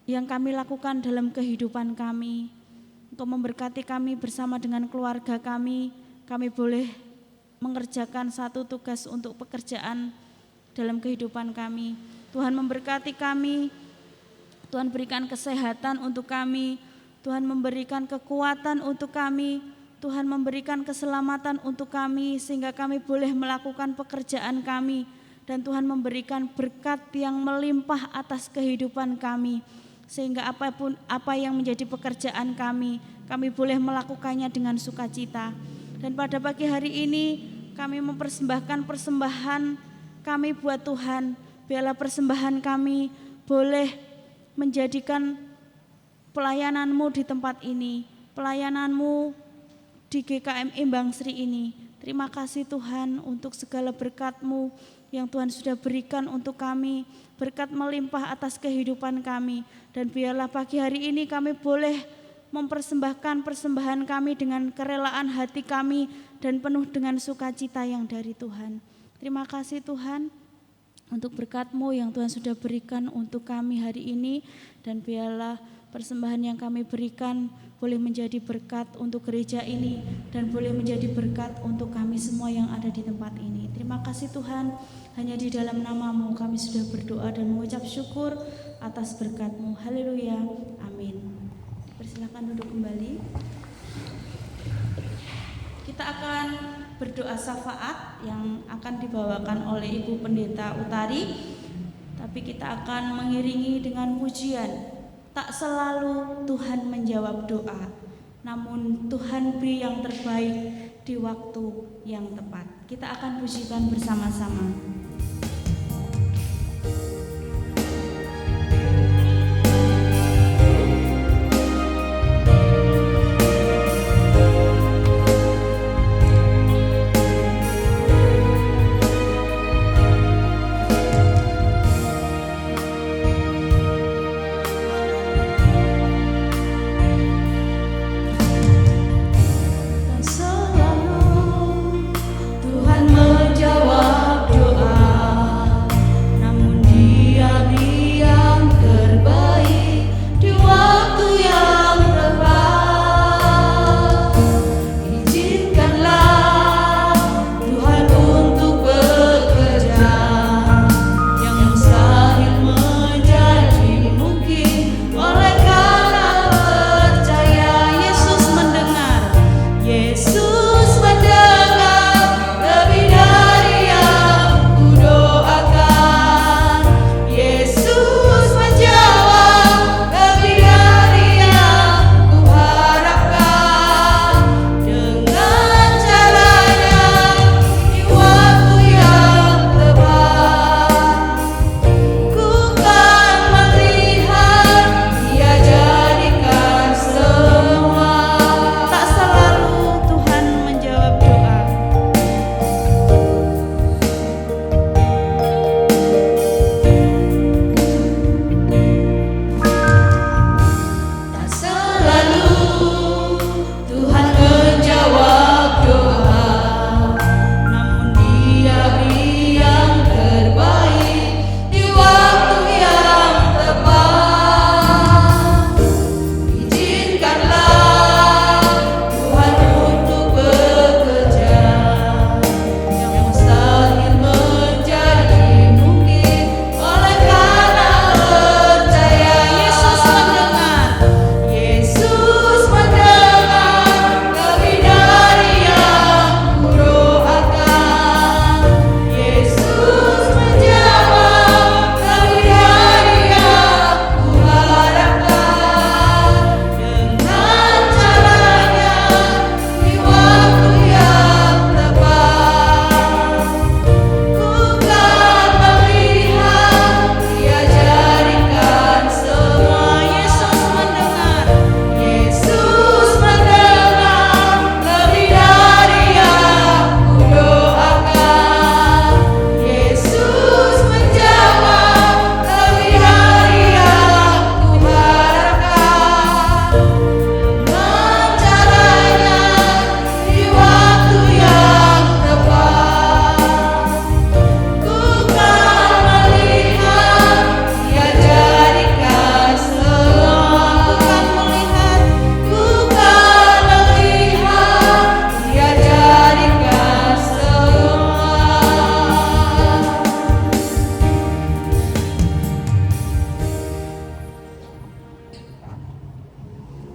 yang kami lakukan dalam kehidupan kami. Engkau memberkati kami bersama dengan keluarga kami boleh mengerjakan satu tugas untuk pekerjaan dalam kehidupan kami. Tuhan memberkati kami, Tuhan berikan kesehatan untuk kami, Tuhan memberikan kekuatan untuk kami, Tuhan memberikan keselamatan untuk kami sehingga kami boleh melakukan pekerjaan kami, dan Tuhan memberikan berkat yang melimpah atas kehidupan kami sehingga apapun apa yang menjadi pekerjaan kami boleh melakukannya dengan sukacita. Dan pada pagi hari ini kami mempersembahkan persembahan kami buat Tuhan. Biarlah persembahan kami boleh menjadikan pelayanan-Mu di tempat ini, pelayanan-Mu di GKM Imbang Sri ini. Terima kasih Tuhan untuk segala berkat-Mu yang Tuhan sudah berikan untuk kami, berkat melimpah atas kehidupan kami. Dan biarlah pagi hari ini kami boleh mempersembahkan persembahan kami dengan kerelaan hati kami dan penuh dengan sukacita yang dari Tuhan. Terima kasih Tuhan untuk berkat-Mu yang Tuhan sudah berikan untuk kami hari ini, dan biarlah persembahan yang kami berikan boleh menjadi berkat untuk gereja ini dan boleh menjadi berkat untuk kami semua yang ada di tempat ini. Terima kasih Tuhan, hanya di dalam nama-Mu kami sudah berdoa dan mengucap syukur atas berkat-Mu. Haleluya, amin. Persilakan duduk kembali. Kita akan berdoa syafaat yang akan dibawakan oleh Ibu Pendeta Utari, tapi kita akan mengiringi dengan pujian. Tak selalu Tuhan menjawab doa, namun Tuhan beri yang terbaik di waktu yang tepat. Kita akan pujikan bersama-sama. Tuhan menjawab doa.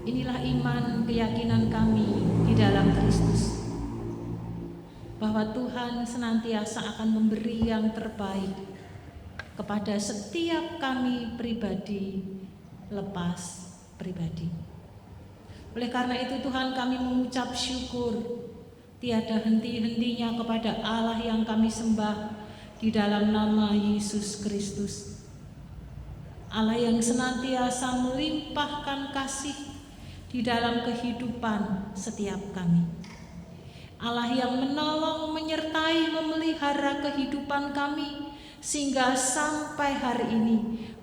Inilah iman keyakinan kami di dalam Kristus, bahwa Tuhan senantiasa akan memberi yang terbaik kepada setiap kami pribadi lepas pribadi. Oleh karena itu Tuhan, kami mengucap syukur tiada henti-hentinya kepada Allah yang kami sembah di dalam nama Yesus Kristus. Allah yang senantiasa melimpahkan kasih di dalam kehidupan setiap kami. Allah yang menolong, menyertai, memelihara kehidupan kami sehingga sampai hari ini,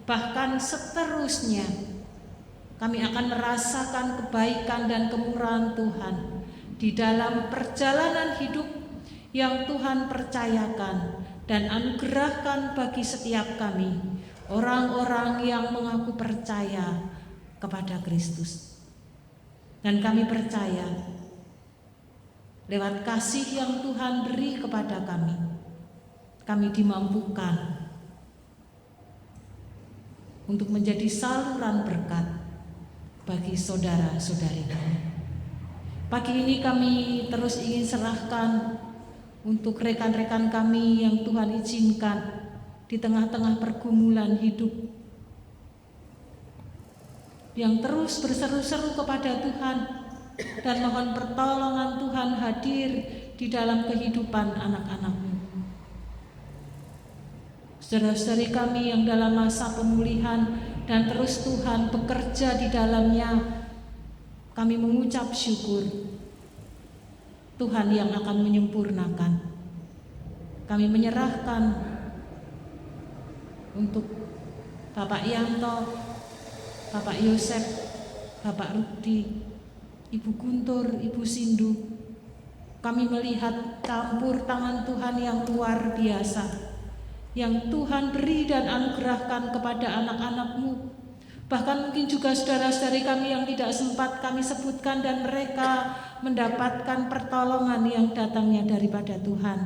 bahkan seterusnya, kami akan merasakan kebaikan dan kemurahan Tuhan di dalam perjalanan hidup yang Tuhan percayakan dan anugerahkan bagi setiap kami, orang-orang yang mengaku percaya kepada Kristus. Dan kami percaya lewat kasih yang Tuhan beri kepada kami dimampukan untuk menjadi saluran berkat bagi saudara-saudari kami. Pagi ini kami terus ingin serahkan untuk rekan-rekan kami yang Tuhan izinkan di tengah-tengah pergumulan hidup, yang terus berseru-seru kepada Tuhan dan mohon pertolongan Tuhan hadir di dalam kehidupan anak-anak-Mu. Saudara-saudari kami yang dalam masa pemulihan dan terus Tuhan bekerja di dalamnya, kami mengucap syukur Tuhan yang akan menyempurnakan. Kami menyerahkan untuk Bapak Yanto, Bapak Yosef, Bapak Rudi, Ibu Guntur, Ibu Sindu. Kami melihat campur tangan Tuhan yang luar biasa, yang Tuhan beri dan anugerahkan kepada anak-anak-Mu. Bahkan mungkin juga saudara-saudari kami yang tidak sempat kami sebutkan, dan mereka mendapatkan pertolongan yang datangnya daripada Tuhan.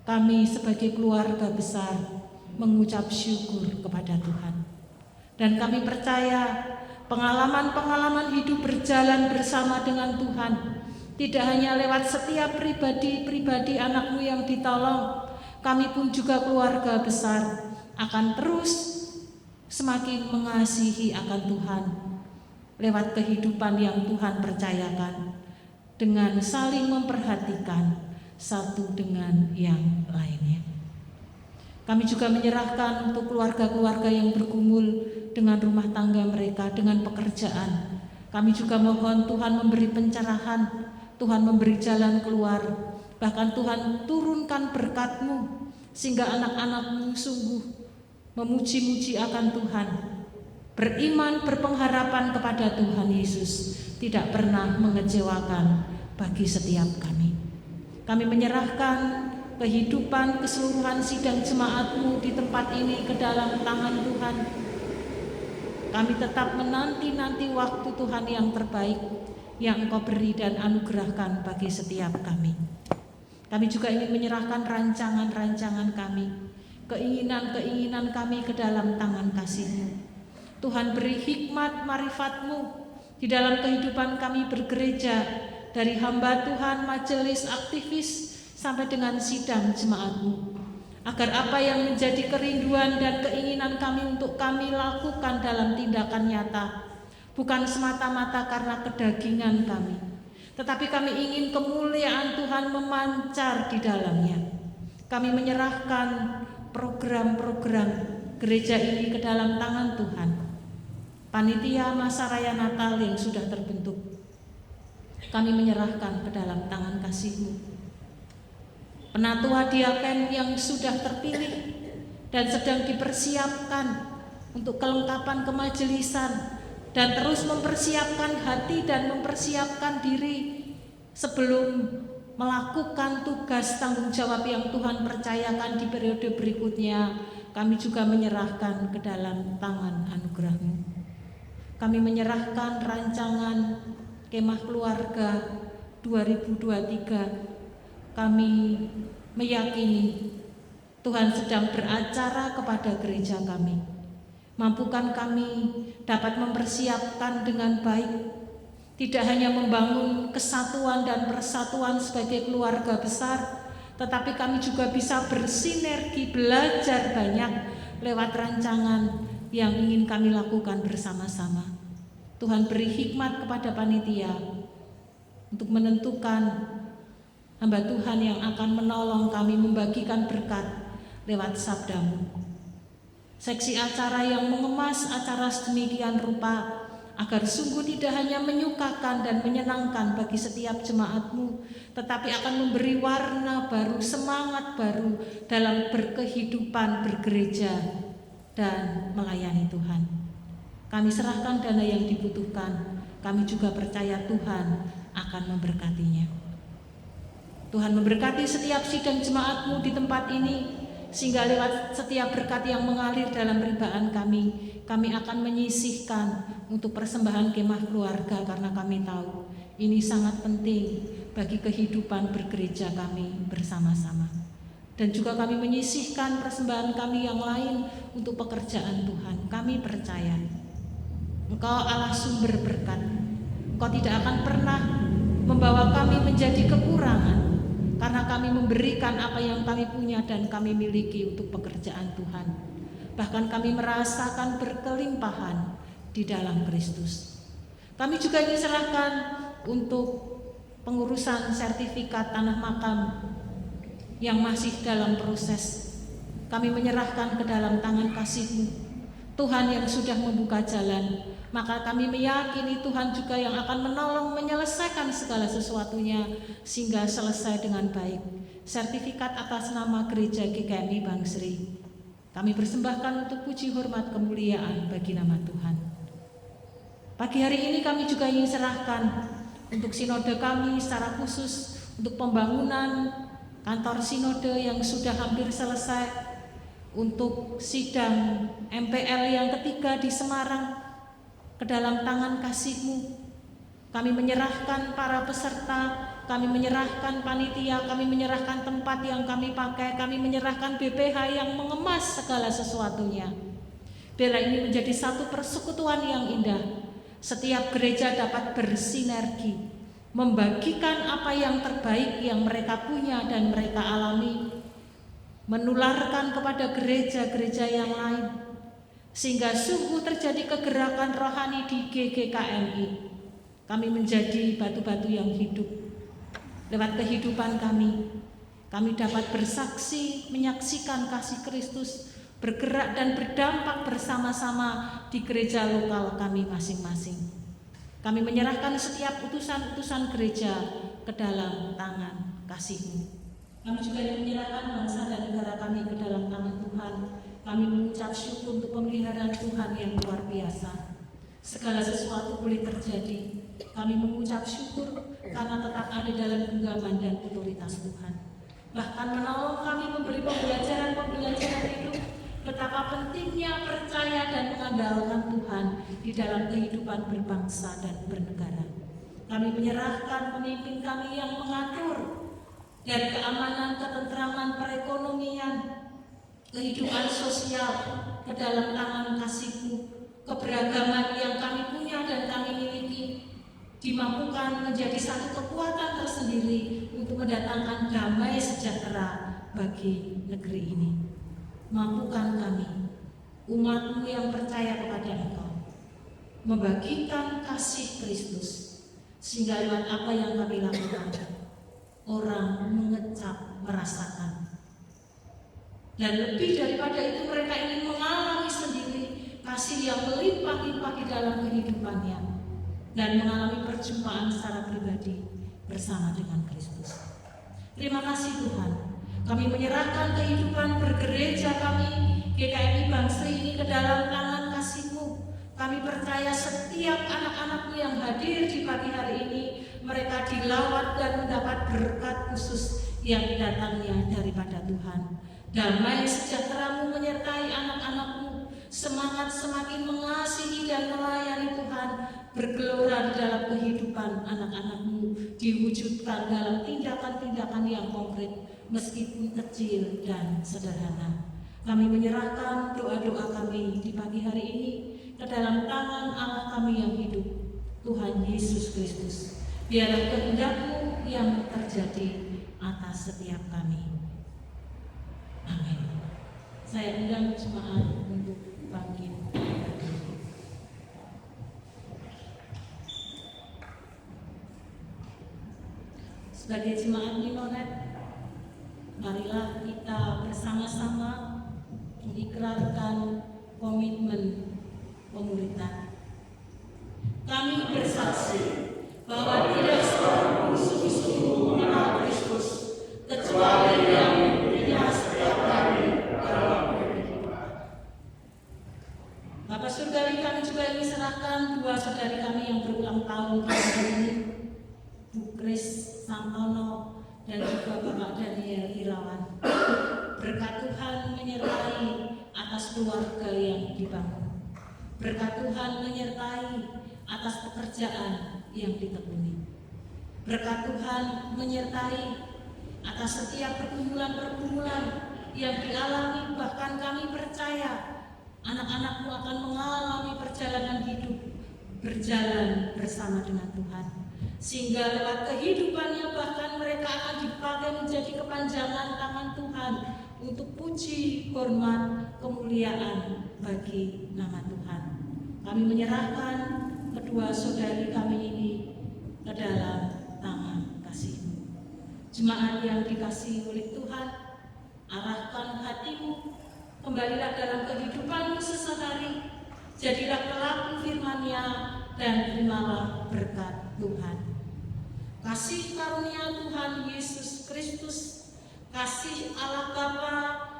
Kami sebagai keluarga besar mengucap syukur kepada Tuhan. Dan kami percaya pengalaman-pengalaman hidup berjalan bersama dengan Tuhan tidak hanya lewat setiap pribadi-pribadi anak-Mu yang ditolong, kami pun juga keluarga besar akan terus semakin mengasihi akan Tuhan lewat kehidupan yang Tuhan percayakan, dengan saling memperhatikan satu dengan yang lainnya. Kami juga menyerahkan untuk keluarga-keluarga yang bergumul dengan rumah tangga mereka, dengan pekerjaan. Kami juga mohon Tuhan memberi pencerahan, Tuhan memberi jalan keluar, bahkan Tuhan turunkan berkat-Mu sehingga anak-anak-Mu sungguh memuji-muji akan Tuhan, beriman, berpengharapan kepada Tuhan Yesus, tidak pernah mengecewakan bagi setiap kami. Kami menyerahkan kehidupan keseluruhan sidang jemaat-Mu di tempat ini ke dalam tangan Tuhan. Kami tetap menanti-nanti waktu Tuhan yang terbaik yang Engkau beri dan anugerahkan bagi setiap kami. Kami juga ingin menyerahkan rancangan-rancangan kami, keinginan-keinginan kami ke dalam tangan kasih-Mu. Tuhan beri hikmat marifat-Mu di dalam kehidupan kami bergereja, dari hamba Tuhan, majelis, aktivis, sampai dengan sidang jemaat-Mu, agar apa yang menjadi kerinduan dan keinginan kami untuk kami lakukan dalam tindakan nyata, bukan semata-mata karena kedagingan kami, tetapi kami ingin kemuliaan Tuhan memancar di dalamnya. Kami menyerahkan program-program gereja ini ke dalam tangan Tuhan. Panitia Masa Raya Natal yang sudah terbentuk, kami menyerahkan ke dalam tangan kasih-Mu. Penatua diaken yang sudah terpilih dan sedang dipersiapkan untuk kelengkapan kemajelisan, dan terus mempersiapkan hati dan mempersiapkan diri sebelum melakukan tugas tanggung jawab yang Tuhan percayakan di periode berikutnya. Kami juga menyerahkan ke dalam tangan anugerah-Mu. Kami menyerahkan rancangan Kemah Keluarga 2023. Kami meyakini Tuhan sedang beracara kepada gereja kami. Mampukan kami dapat mempersiapkan dengan baik Tidak hanya membangun kesatuan dan persatuan sebagai keluarga besar, tetapi kami juga bisa bersinergi, belajar banyak lewat rancangan yang ingin kami lakukan bersama-sama. Tuhan beri hikmat kepada panitia untuk menentukan hamba Tuhan yang akan menolong kami membagikan berkat lewat sabdamu. Seksi acara yang mengemas acara sedemikian rupa agar sungguh tidak hanya menyukakan dan menyenangkan bagi setiap jemaatmu, tetapi akan memberi warna baru, semangat baru dalam berkehidupan, bergereja, dan melayani Tuhan. Kami serahkan dana yang dibutuhkan, kami juga percaya Tuhan akan memberkatinya. Tuhan memberkati setiap sidang jemaatmu di tempat ini, sehingga lewat setiap berkat yang mengalir dalam peribadahan kami akan menyisihkan untuk persembahan kemah keluarga, karena kami tahu ini sangat penting bagi kehidupan bergereja kami bersama-sama. Dan juga kami menyisihkan persembahan kami yang lain untuk pekerjaan Tuhan. Kami percaya Engkau Allah sumber berkat. Engkau tidak akan pernah membawa kami menjadi kekurangan, karena kami memberikan apa yang kami punya dan kami miliki untuk pekerjaan Tuhan. Bahkan kami merasakan berkelimpahan di dalam Kristus. Kami juga ingin serahkan untuk pengurusan sertifikat tanah makam yang masih dalam proses. Kami menyerahkan ke dalam tangan kasih-Mu, Tuhan yang sudah membuka jalan. Maka kami meyakini Tuhan juga yang akan menolong menyelesaikan segala sesuatunya sehingga selesai dengan baik. Sertifikat atas nama Gereja GKMI Bangsri kami persembahkan untuk puji hormat kemuliaan bagi nama Tuhan. Pagi hari ini kami juga ingin serahkan untuk sinode kami secara khusus untuk pembangunan kantor sinode yang sudah hampir selesai, untuk sidang MPL yang ketiga di Semarang ke dalam tangan kasih-Mu. Kami menyerahkan para peserta, kami menyerahkan panitia, kami menyerahkan tempat yang kami pakai, kami menyerahkan BPH yang mengemas segala sesuatunya. Biarlah ini menjadi satu persekutuan yang indah. Setiap gereja dapat bersinergi, membagikan apa yang terbaik yang mereka punya dan mereka alami, menularkan kepada gereja-gereja yang lain, sehingga sungguh terjadi kegerakan rohani di GGKMI. Kami menjadi batu-batu yang hidup. Lewat kehidupan kami dapat bersaksi, menyaksikan kasih Kristus bergerak dan berdampak bersama-sama di gereja lokal kami masing-masing. Kami menyerahkan setiap utusan-utusan gereja ke dalam tangan kasih-Mu. Kami juga menyerahkan bangsa dan negara kami ke dalam tangan Tuhan. Kami mengucap syukur untuk pemeliharaan Tuhan yang luar biasa. Segala sesuatu boleh terjadi. Kami mengucap syukur karena tetap ada dalam genggaman dan otoritas Tuhan. Bahkan menolong kami memberi pembelajaran hidup betapa pentingnya percaya dan mengandalkan Tuhan di dalam kehidupan berbangsa dan bernegara. Kami menyerahkan pemimpin kami yang mengatur dari keamanan, ketentraman, perekonomian, kehidupan sosial ke dalam tangan kasih-Mu. Keberagaman yang kami punya dan kami miliki dimampukan menjadi satu kekuatan tersendiri untuk mendatangkan damai sejahtera bagi negeri ini. Mampukan kami, umat-Mu yang percaya kepada Engkau, membagikan kasih Kristus, sehingga lewat apa yang kami lakukan, orang mengecap, merasakan. Dan lebih daripada itu, mereka ingin mengalami sendiri kasih yang melimpah-limpah di dalam kehidupannya dan mengalami perjumpaan secara pribadi bersama dengan Kristus. Terima kasih Tuhan. Kami menyerahkan kehidupan bergereja kami GKMI Bangsri ini ke dalam tangan kasih-Mu. Kami percaya setiap anak-anak-Mu yang hadir di pagi hari ini, mereka dilawat dan mendapat berkat khusus yang datangnya daripada Tuhan. Damai sejahtera-Mu menyertai anak-anak-Mu. Semangat semakin mengasihi dan melayani Tuhan bergelora di dalam kehidupan anak-anak-Mu, diwujudkan dalam tindakan-tindakan yang konkret meskipun kecil dan sederhana. Kami menyerahkan doa-doa kami di pagi hari ini ke dalam tangan Allah kami yang hidup. Tuhan Yesus Kristus. Biarlah kehendak-Mu yang terjadi atas setiap kami. Amin. Saya undang jemaat untuk bangkit. Sebagai jemaat Minoret, marilah kita bersama-sama mengikrarkan komitmen pemuritan. Kami bersaksi bahwa tidak seorang pun sungguh-sungguh mengenal Kristus kecuali yang mengikutinya setiap hari dalam kehidupan. Bapak Surgawi, kami juga ingin serahkan dua saudari kami yang berulang tahun hari ini, Bu Kris Santono dan juga Bapak Daniel Irawan. Berkat Tuhan menyertai atas keluarga yang dibangun. Berkat Tuhan menyertai atas pekerjaan yang ditekuni. Berkat Tuhan menyertai atas setiap pergumulan-pergumulan yang dialami, bahkan kami percaya anak-anak-Mu akan mengalami perjalanan hidup berjalan bersama dengan Tuhan, sehingga lewat kehidupannya bahkan mereka akan dipakai menjadi kepanjangan tangan Tuhan untuk puji, hormat, kemuliaan bagi nama Tuhan. Kami menyerahkan kedua saudari kami ini ke dalam tangan kasih-Mu. Jemaat yang dikasihi oleh Tuhan, arahkan hatimu, kembalilah dalam kehidupanmu sesehari, jadilah pelaku firman-Nya dan terimalah berkat Tuhan. Kasih karunia Tuhan Yesus Kristus, kasih Allah Bapa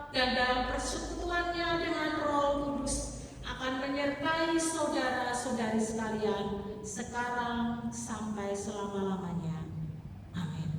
dan dalam persekutuannya dengan Roh Kudus akan menyertai saudara-saudari sekalian sekarang sampai selama-lamanya. Amin.